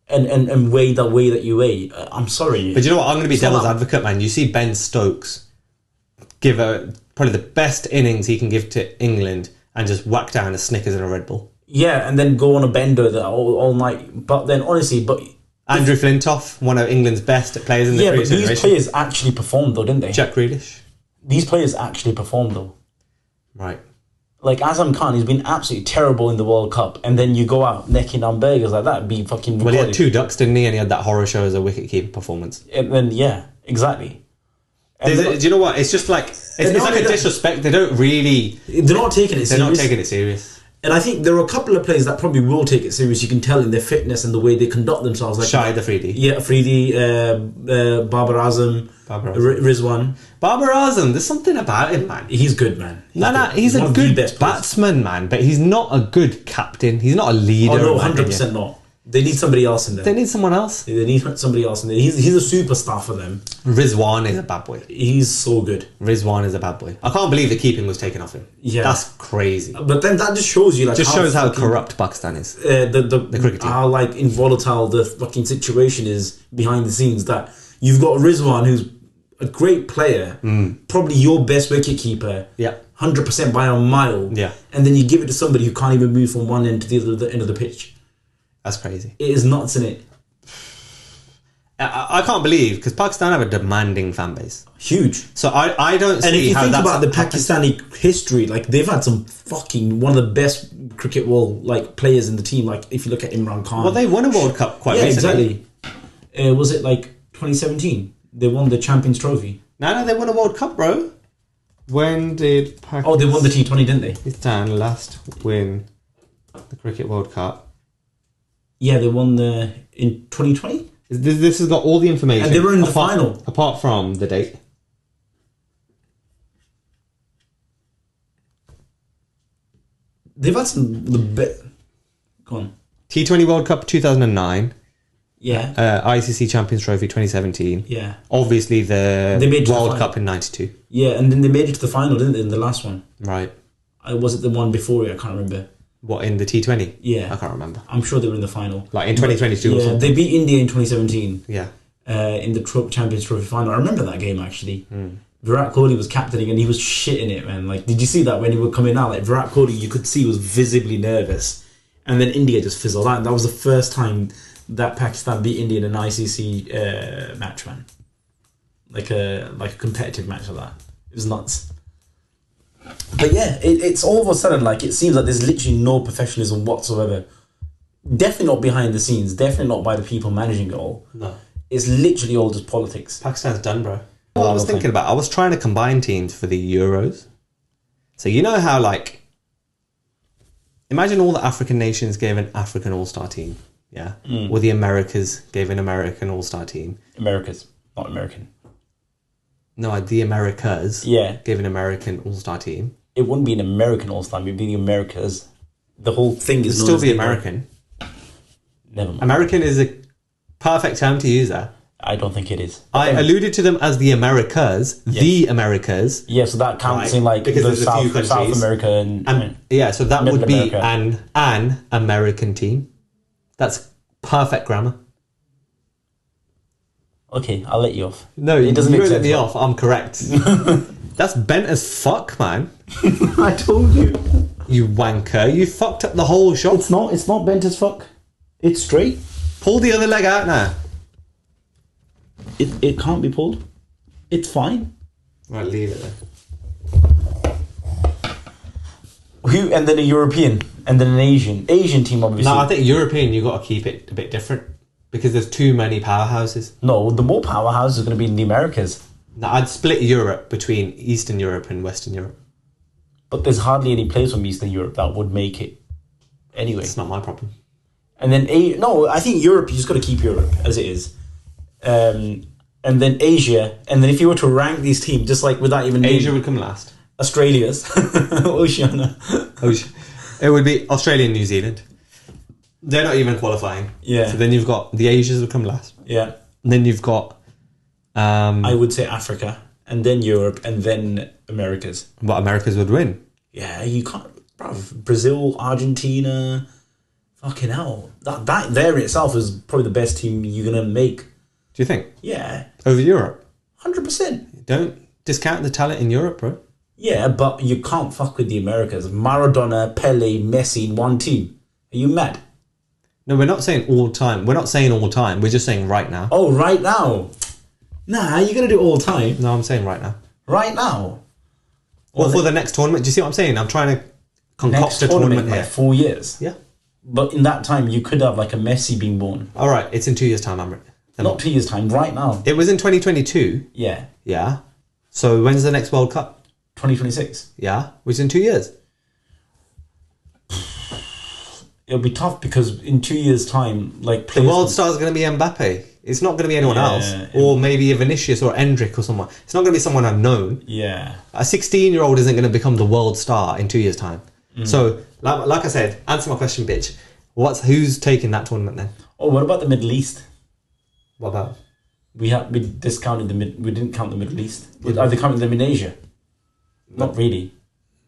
and weigh that way that you weigh. I'm sorry, but you know what? I'm going to be devil's advocate, man. You see Ben Stokes give probably the best innings he can give to England and just whack down a Snickers and a Red Bull. Yeah, and then go on a bender all night. But then honestly, Andrew Flintoff, one of England's best players in the previous generation. These players actually performed though, didn't they? Jack Grealish. These players actually performed though. Right. Like Azam Khan, he's been absolutely terrible in the World Cup, and then you go out necking on burgers like that, be fucking recorded. Well, he had 2 ducks, didn't he? And he had that horror show as a wicket-keeper performance. And then, yeah, exactly. Do you know what? It's just like... It's like a disrespect. They don't really... They're not taking it serious. They're not taking it serious. And I think there are a couple of players that probably will take it serious. You can tell in their fitness and the way they conduct themselves. Like Shahid Afridi. Yeah, Afridi, Babar Azam, Rizwan. Babar Azam, there's something about him, man. He's good, man. He's a good batsman, man. But he's not a good captain. He's not a leader. Oh, no, 100% not. They need somebody else in there. They need someone else. They need somebody else in there. He's a superstar for them. Rizwan is a bad boy. He's so good. Rizwan is a bad boy. I can't believe the keeping was taken off him. Yeah. That's crazy. But then that just shows you how corrupt Pakistan is. The cricket team. How volatile the fucking situation is behind the scenes. That you've got Rizwan, who's a great player, probably your best wicket keeper. Yeah. 100% by a mile. Yeah. And then you give it to somebody who can't even move from one end to the other end of the pitch. That's crazy. It is nuts, isn't it? I can't believe, because Pakistan have a demanding fan base. Huge. So I don't see how that's... And if you think about the Pakistani history, like they've had some fucking... One of the best cricket players in the team. Like if you look at Imran Khan. Well, they won a World Cup quite recently. Exactly. Was it like 2017? They won the Champions Trophy. No, they won a World Cup, bro. When did Pakistan... Oh, they won the T20, didn't they? Pakistan last win the Cricket World Cup. Yeah, they won in 2020. This has got all the information. And they were in the final. Apart from the date. They've had some... Go on. T20 World Cup 2009. Yeah. ICC Champions Trophy 2017. Yeah. Obviously the World Cup in 92. Yeah, and then they made it to the final, didn't they, in the last one? Right. Was it the one before it? I can't remember. What, in the T20? Yeah. I can't remember. I'm sure they were in the final. Like in 2022 or something? They beat India in 2017. Yeah. In the Champions Trophy final. I remember that game, actually. Virat Kohli was captaining and he was shitting it, man. Like, did you see that when he was coming out? Like, Virat Kohli, you could see was visibly nervous. And then India just fizzled out. And that was the first time that Pakistan beat India in an ICC match, man. Like a competitive match like that. It was nuts. But yeah, it's all of a sudden like it seems like there's literally no professionalism whatsoever. Definitely not behind the scenes. Definitely not by the people managing it all. No. It's literally all just politics. Pakistan's done, bro. What I was thinking about, I was trying to combine teams for the Euros. So you know how imagine all the African nations gave an African all-star team. Yeah. Or the Americas gave an American all-star team. Americas, not American. No, the Americas. Yeah. Gave an American all-star team. It wouldn't be an American All-Star. It'd be the Americas. The whole thing is It'd still be American. Never mind. American is a perfect term to use there. I don't think it is. I alluded to them as the Americas, the Americas. Yeah, so that counts Right, in like because the there's a few South countries. America and Yeah, so that Middle would be America. an American team. That's perfect grammar. okay, I'll let you off. No, it doesn't you make let sense. me off. I'm correct. That's bent as fuck, man. I told you. You wanker. You fucked up the whole shot. It's not bent as fuck. It's straight. Pull the other leg out now. It can't be pulled. It's fine. Right, leave it then. And then a European, and then an Asian team, obviously. No, I think European, you got to keep it a bit different because there's too many powerhouses. No, the more powerhouse is going to be in the Americas. Now, I'd split Europe between Eastern Europe and Western Europe. But there's hardly any players from Eastern Europe that would make it. Anyway. It's not my problem. And then, no, I think Europe, you just got to keep Europe as it is. And then Asia, and then if you were to rank these teams, just like without even Asia would come last. Australia's, Oceania. It would be Australia and New Zealand. They're not even qualifying. Yeah. So then you've got the Asians would come last. Yeah. And then you've got... I would say Africa, and then Europe, and then Americas. What Americas would win. Yeah, you can't... Bruv, Brazil, Argentina... Fucking hell. That there in itself is probably the best team you're going to make. Do you think? Yeah. Over Europe? 100%. Don't discount the talent in Europe, bro. Yeah, but you can't fuck with the Americas. Maradona, Pele, Messi in one team. Are you mad? No, we're not saying all time. We're not saying all time. We're just saying right now. Oh, right now? Nah, you're going to do all time. No, I'm saying right now. Right now? Or for the next tournament. Do you see what I'm saying? I'm trying to concoct a tournament here. Like 4 years. Yeah. But in that time, you could have like a Messi being born. All right, it's in 2 years' time, Amrit. Not 2 years' time, right now. It was in 2022. Yeah. Yeah. So when's the next World Cup? 2026. Yeah, which is in 2 years. It'll be tough because in 2 years' time, like The players... world star is going to be Mbappe. It's not going to be anyone else. Or maybe a Vinicius or Endrick or someone. It's not going to be someone unknown. Yeah. A 16-year-old isn't going to become the world star in 2 years' time. So, like I said, answer my question, bitch. Who's taking that tournament then? Oh, what about the Middle East? What about? We discounted we didn't count the Middle East. Are they counting them in Asia? Not really.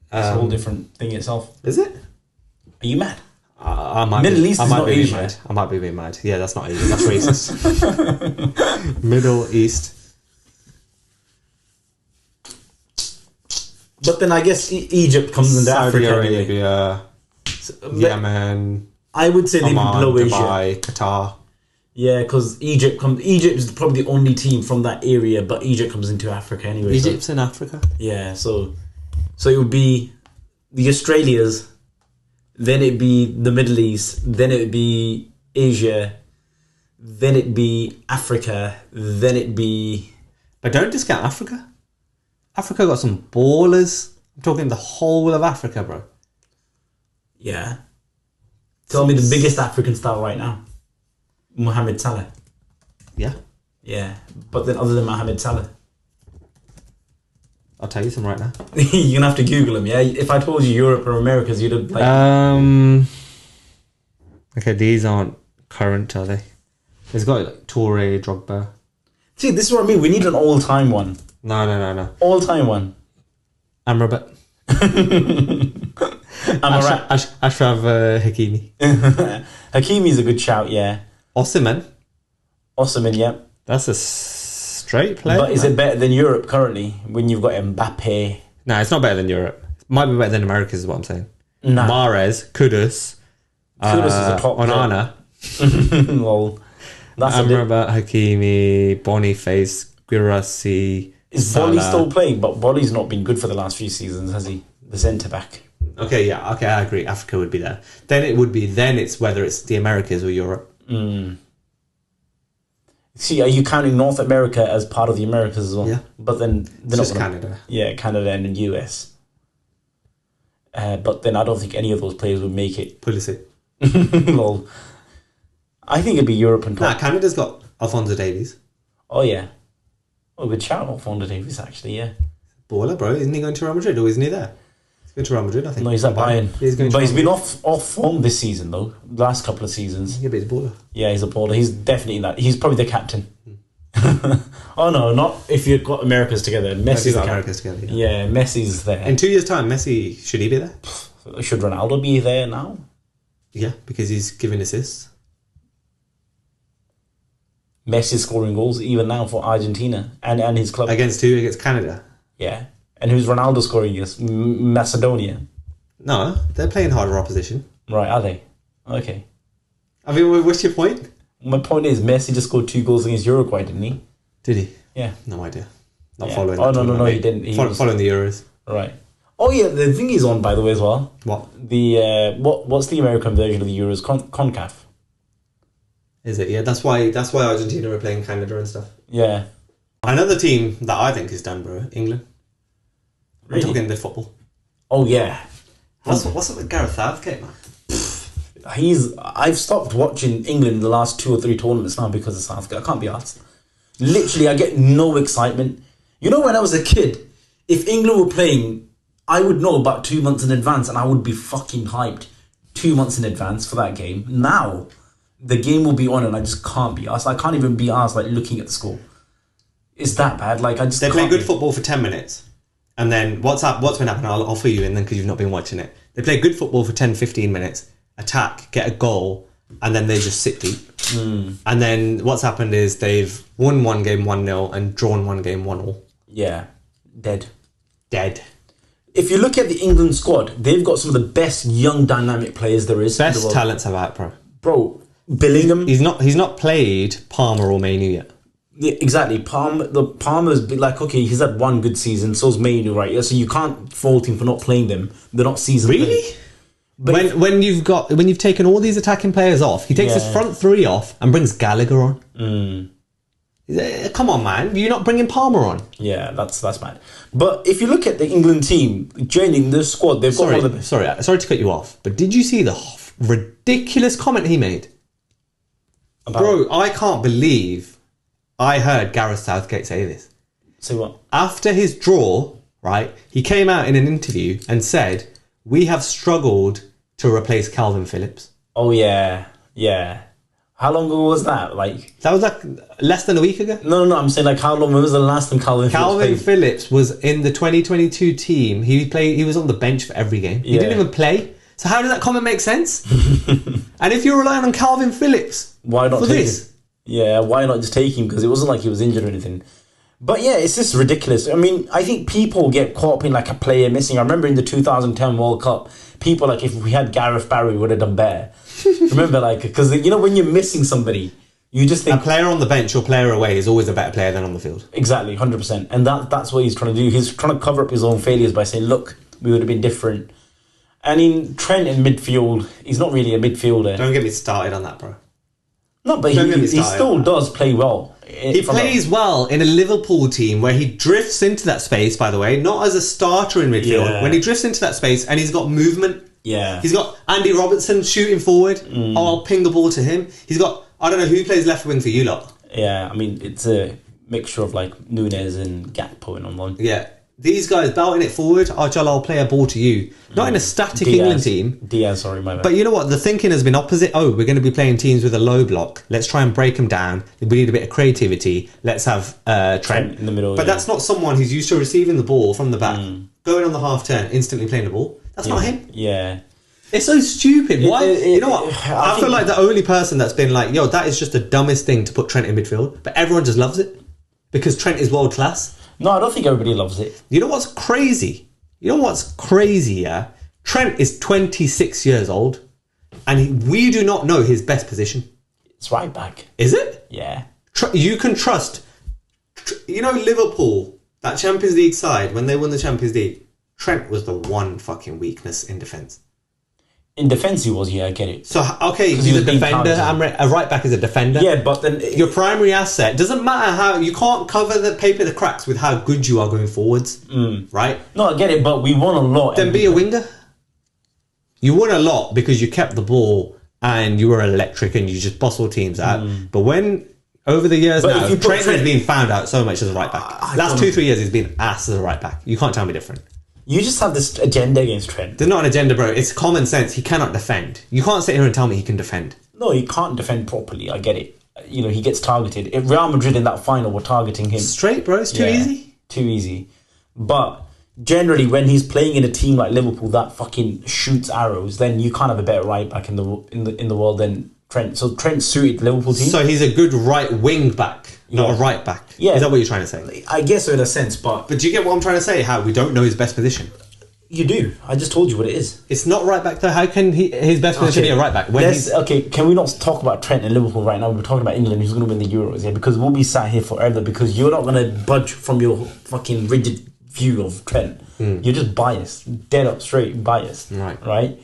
It's a whole different thing itself. Is it? Are you mad? I might Middle be, East I is might not be being Asia. mad. I might be being mad. Yeah, that's not Asia. That's racist. Middle East. But then I guess Egypt comes into Saudi Africa anyway. Arabia, Yemen, I would say they Oman, below Asia. Dubai, Qatar. Yeah, because Egypt is probably the only team from that area, but Egypt comes into Africa anyway. Egypt's in Africa. Yeah, so it would be the Australias, then it'd be the Middle East, then it'd be Asia, then it'd be Africa, then it'd be... But don't discount Africa. Africa got some ballers. I'm talking the whole of Africa, bro. Yeah. Tell me the biggest African star right now. Mohamed Salah. Yeah. Yeah, but then other than Mohamed Salah. I'll tell you some right now. You're gonna have to Google him, yeah? If I told you Europe or Americas, you'd have like... Okay, these aren't current, are they? There's got like Toure, Drogba. See, this is what I mean. We need an all-time one. No. All-time one. Amrabat. Amrit. Ashraf Hakimi. Hakimi's a good shout, yeah. Osimhen. Yeah. That's a straight play. But is it better than Europe currently when you've got Mbappe? No, it's not better than Europe. It might be better than America, is what I'm saying. Nah. Mahrez, Kudus. Kudus is a top Onana. Well, that's Amrabat, Hakimi, Boniface, Guirassy. Is Bolly still playing? But Bolly's not been good for the last few seasons, has he? The centre back. Okay, I agree. Africa would be there. Then it's whether it's the Americas or Europe. See, are you counting North America as part of the Americas as well? Yeah. But then they're It's just not Canada. Yeah, Canada and the US. But then I don't think any of those players would make it. Pulisic. Well, I think it'd be Europe and top. Canada's got Alphonso Davies. Oh yeah. Oh, good shout out for Fonda Davies, actually, yeah. Baller, bro. Isn't he going to Real Madrid or isn't he there? He's going to Real Madrid, I think. No, he's at Bayern. But he's been off form this season, though. Last couple of seasons. Yeah, but he's a baller. Yeah, he's a baller. He's definitely that. He's probably the captain. Oh, no, not if you've got Americas together. Messi's the Americas together, yeah, Messi's there. In 2 years' time, Messi, should he be there? Should Ronaldo be there now? Yeah, because he's giving assists. Messi's scoring goals even now for Argentina and his club. Against who? Against Canada? Yeah. And who's Ronaldo scoring against? Macedonia. No, they're playing harder opposition. Right, are they? Okay. I mean, what's your point? My point is, Messi just scored 2 goals against Uruguay, didn't he? Did he? Yeah. No idea. Not following. Oh, no, he didn't. He was following the Euros. Right. Oh, yeah, the thing is on, by the way, as well. What? The what's the American version of the Euros? CONCACAF. Is it? Yeah, that's why Argentina are playing Canada and stuff. Yeah. Another team that I think is done, bro. England. Really? I'm talking the football. Oh, yeah. What's up with Gareth Southgate, man? I've stopped watching England the last 2 or 3 tournaments now because of Southgate. I can't be arsed. Literally, I get no excitement. You know, when I was a kid, if England were playing, I would know about 2 months in advance and I would be fucking hyped 2 months in advance for that game. Now, the game will be on and I just can't be arsed. I can't even be arsed, like, looking at the score. It's that bad. Like, I just They play good football for 10 minutes. And then what's been happening? I'll offer you in then because you've not been watching it. They play good football for 10, 15 minutes, attack, get a goal, and then they just sit deep. And then what's happened is they've won one game 1-0 and drawn one game 1-1. Yeah. Dead. If you look at the England squad, they've got some of the best young dynamic players there is. Best talents about, bro. Bro, Bellingham. He's not played Palmer or Mainu yet. Yeah, exactly. Palmer's like, okay, he's had one good season, so's Mainu, right? Yeah, so you can't fault him for not playing them. They're not seasoned. Really? But when you've taken all these attacking players off, he takes his front 3 off and brings Gallagher on. Come on, man. You're not bringing Palmer on. Yeah, that's bad. But if you look at the England team, joining the squad, they've got one of the... Sorry to cut you off, but did you see the ridiculous comment he made? Bro, I can't believe I heard Gareth Southgate say this. Say what? After his draw, right, he came out in an interview and said, we have struggled to replace Calvin Phillips. Oh, yeah. How long ago was that? That was like less than a week ago. No. I'm saying like how long? When was the last time Calvin Phillips was in the 2022 team? He was on the bench for every game. He didn't even play. So how does that comment make sense? And if you're relying on Calvin Phillips, why not for take this? Him? Yeah, why not just take him? Because it wasn't like he was injured or anything. But yeah, it's just ridiculous. I mean, I think people get caught up in like a player missing. I remember in the 2010 World Cup, people like, if we had Gareth Barry, we would have done better. Remember, like, because you know when you're missing somebody, you just think a player on the bench or player away is always a better player than on the field. Exactly, 100%. And that's what he's trying to do. He's trying to cover up his own failures by saying, look, we would have been different. And in Trent in midfield, he's not really a midfielder. Don't get me started on that, bro. No, but he still does play well. He plays well in a Liverpool team where he drifts into that space, by the way, not as a starter in midfield. Yeah. When he drifts into that space and he's got movement. Yeah. He's got Andy Robertson shooting forward. I'll ping the ball to him. He's got, I don't know who plays left wing for you lot. Yeah, I mean, it's a mixture of like Nunes and Gakpo and on one. Yeah. These guys belting it forward, I'll play a ball to you. Not in a static England team. Sorry, my bad. But you know what? The thinking has been opposite. Oh, we're going to be playing teams with a low block. Let's try and break them down. We need a bit of creativity. Let's have Trent in the middle. But that's not someone who's used to receiving the ball from the back, going on the half turn, instantly playing the ball. That's not him. Yeah. It's so stupid. Why? You know what? I feel like the only person that's been like, yo, that is just the dumbest thing to put Trent in midfield. But everyone just loves it because Trent is world class. No, I don't think everybody loves it. You know what's crazy? Yeah? Trent is 26 years old and we do not know his best position. It's right back. Is it? Yeah. You can trust... You know Liverpool, that Champions League side, when they won the Champions League, Trent was the one fucking weakness in defence. In defence he was, yeah, I get it. So, okay, he's a defender. Amrit, a right back is a defender. Yeah, but then... Your primary asset, doesn't matter how... You can't cover the paper the cracks with how good you are going forwards. Right? No, I get it, but we won a lot. Then be a winger. You won a lot because you kept the ball and you were electric and you just bustled teams out. But when... Over the years But now, if you put Trent has Trent- been found out so much as a right back. Last 2-3 years, he's been ass as a right back. You can't tell me different. You just have this agenda against Trent. There's not an agenda, bro. It's common sense. He cannot defend. You can't sit here and tell me he can defend. No, he can't defend properly. I get it. You know, he gets targeted. If Real Madrid in that final were targeting him. Straight, bro. It's too easy. Too easy. But generally, when he's playing in a team like Liverpool that fucking shoots arrows, then you can't have a better right back in the world than Trent. So Trent suited the Liverpool team. So he's a good right wing back, not a right back. Yeah. Is that what you're trying to say? I guess so in a sense, but But do you get what I'm trying to say? How we don't know his best position. you do. I just told you what it is. It's not right back though. How can his best position be a right back? Okay, can we not talk about Trent and Liverpool right now? We're talking about England, who's going to win the Euros, yeah? Because we'll be sat here forever because you're not going to budge from your fucking rigid view of Trent. You're just biased, dead up straight biased. Right.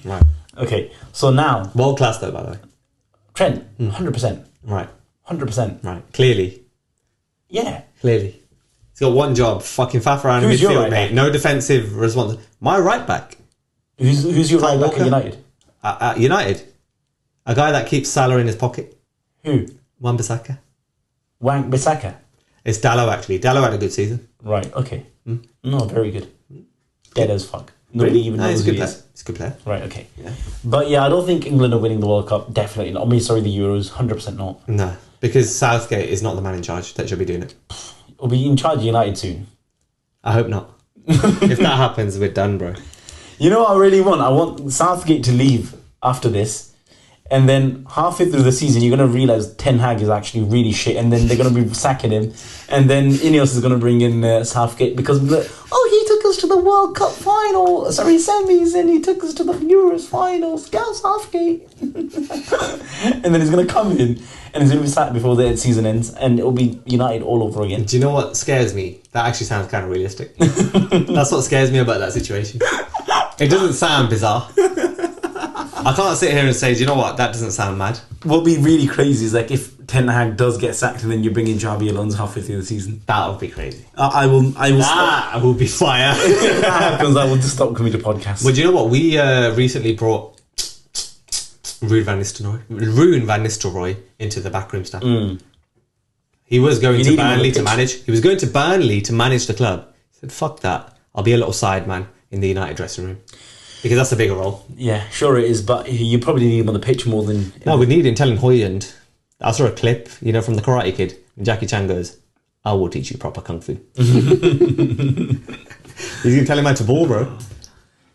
Okay, so now World class though, by the way. Trent, 100%. Right. 100%. Right. Clearly. Yeah. Clearly. He's got one job. Fucking faff around in Who's your midfield, right mate. back? No defensive response. My right back. Who's your right back at United? At United. A guy that keeps Salah in his pocket. Who? Wan-Bissaka. Wan-Bissaka. It's Dalot actually. Dalot had a good season. Right. Okay. No, very good. Dead as fuck. Nobody even knows he's a who good he player. is. He's a good player. Right. Okay. Yeah. But yeah, I don't think England are winning the World Cup. Definitely not. I mean, sorry, the Euros. 100% not. No. Because Southgate is not the man in charge that should be doing it. We'll be in charge of United soon. I hope not. If that happens, we're done, bro. You know what I really want? I want Southgate to leave after this. And then halfway through the season, you're going to realise Ten Hag is actually really shit. And then they're going to be sacking him. And then Ineos is going to bring in Southgate because, he took us to the World Cup final. Sorry, semis. And he took us to the Euros finals. Go Southgate. And then he's going to come in and he's going to be sacked before the season ends. And it'll be United all over again. Do you know what scares me? That actually sounds kind of realistic. That's what scares me about that situation. It doesn't sound bizarre. I can't sit here and say, do you know what? That doesn't sound mad. What would be really crazy is like if Ten Hag does get sacked and then you bring in Xabi Alonso halfway through the season. That would be crazy. I will stop. That will be fire. If that happens, I will just stop coming to podcasts. Well, do you know what? We recently brought Ruud van Nistelrooy into the backroom staff. He was going to Burnley to manage. He was going to Burnley to manage the club. He said, "Fuck that! I'll be a little side man in the United dressing room because that's a bigger role." Yeah, sure it is, but you probably need him on the pitch more than. No, we need him telling Hoyland. I saw a clip, from the Karate Kid. And Jackie Chan goes, "I will teach you proper kung fu." He's gonna tell him how to ball, bro.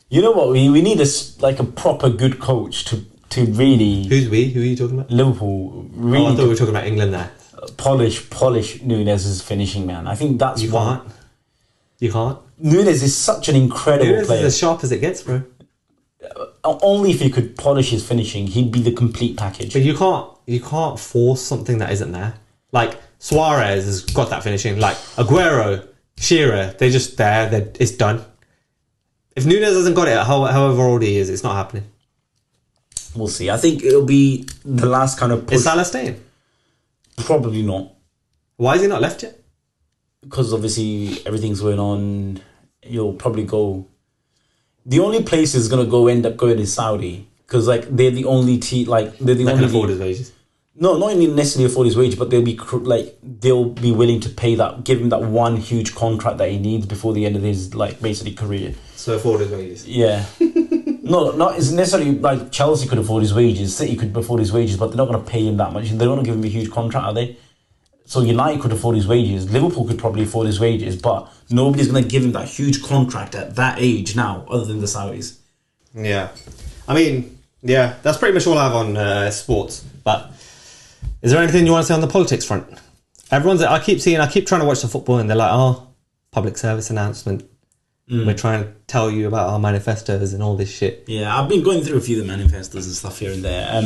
You know what? We need a proper good coach to really. Who's we? Who are you talking about? Liverpool. Really I thought we were talking about England there. Polish Nunez's finishing, man. I think that's You can't. You can't. Nunez is such an incredible Nunez player. is as sharp as it gets, bro. Only if he could polish his finishing, he'd be the complete package. But you can't force something that isn't there. Like Suarez has got that finishing. Like Aguero, Shearer, they're just there. It's done. If Nunez hasn't got it, however old he is, it's not happening. We'll see. I think it'll be the last kind of push. Is Salah staying? Probably not. Why is he not left yet? Because obviously everything's going on. You'll probably go. The only place is gonna end up going is Saudi because they're the only team. They're the They only can afford his wages. No, not even necessarily afford his wage, but they'll be willing to pay that, give him that one huge contract that he needs before the end of his basically career. So afford his wages. Yeah. No, not it's necessarily Chelsea could afford his wages, City could afford his wages, but they're not going to pay him that much. They're not going to give him a huge contract, are they? So United could afford his wages. Liverpool could probably afford his wages, but nobody's going to give him that huge contract at that age now, other than the Saudis. Yeah. I mean, yeah, that's pretty much all I have on sports. But is there anything you want to say on the politics front? I keep trying to watch the football and they're like, public service announcement. We're trying to tell you about our manifestos and all this shit. Yeah, I've been going through a few of the manifestos and stuff here and there.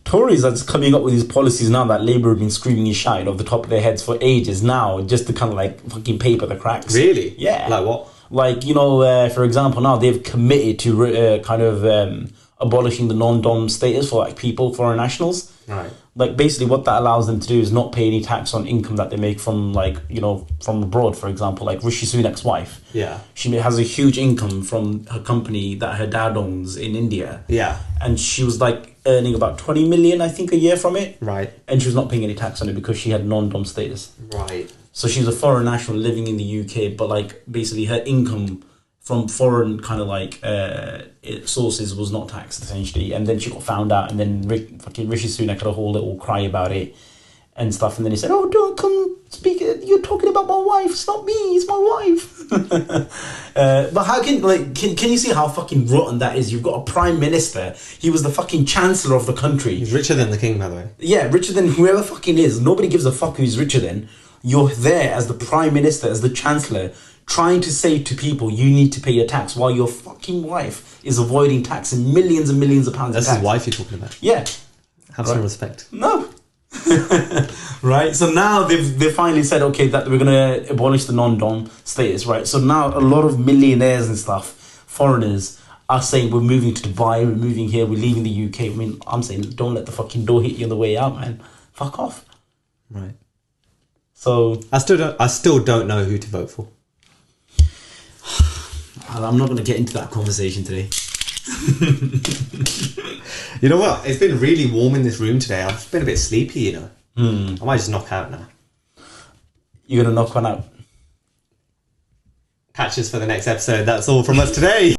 Tories are just coming up with these policies now that Labour have been screaming and shouting off the top of their heads for ages now, just to kind of fucking paper the cracks. Really? Yeah. Like what? For example, now they've committed to abolishing the non-dom status for like people, foreign nationals. Right. Like basically what that allows them to do is not pay any tax on income that they make from like, you know, from abroad, for example, like Rishi Sunak's wife. Yeah. She has a huge income from her company that her dad owns in India. Yeah. And she was like earning about 20 million, I think, a year from it. Right. And she was not paying any tax on it because she had non-dom status. Right. So she was a foreign national living in the UK, but like basically her income from foreign kind of like sources was not taxed essentially, and then she got found out, and then fucking Rishi Sunak had a whole little cry about it and stuff, and then he said, "Oh, don't come speak. You're talking about my wife. It's not me. It's my wife." But how can you see how fucking rotten that is? You've got a prime minister. He was the fucking chancellor of the country. He's richer than the king, by the way. Yeah, richer than whoever fucking is. Nobody gives a fuck who's richer than. You're there as the prime minister, as the chancellor, trying to say to people, you need to pay your tax, while your fucking wife is avoiding tax and millions of pounds That's of tax. his wife you're talking about. Yeah. Have some respect. No. Right? So now they've finally said, okay, that we're going to abolish the non-dom status, right? So now a lot of millionaires and stuff, foreigners, are saying we're moving to Dubai, we're moving here, we're leaving the UK. I mean, I'm saying don't let the fucking door hit you on the way out, man. Fuck off. Right. So I still don't know who to vote for. I'm not going to get into that conversation today. You know what? It's been really warm in this room today. I've been a bit sleepy, you know. I might just knock out now. You're going to knock one out? Catch us for the next episode. That's all from us today.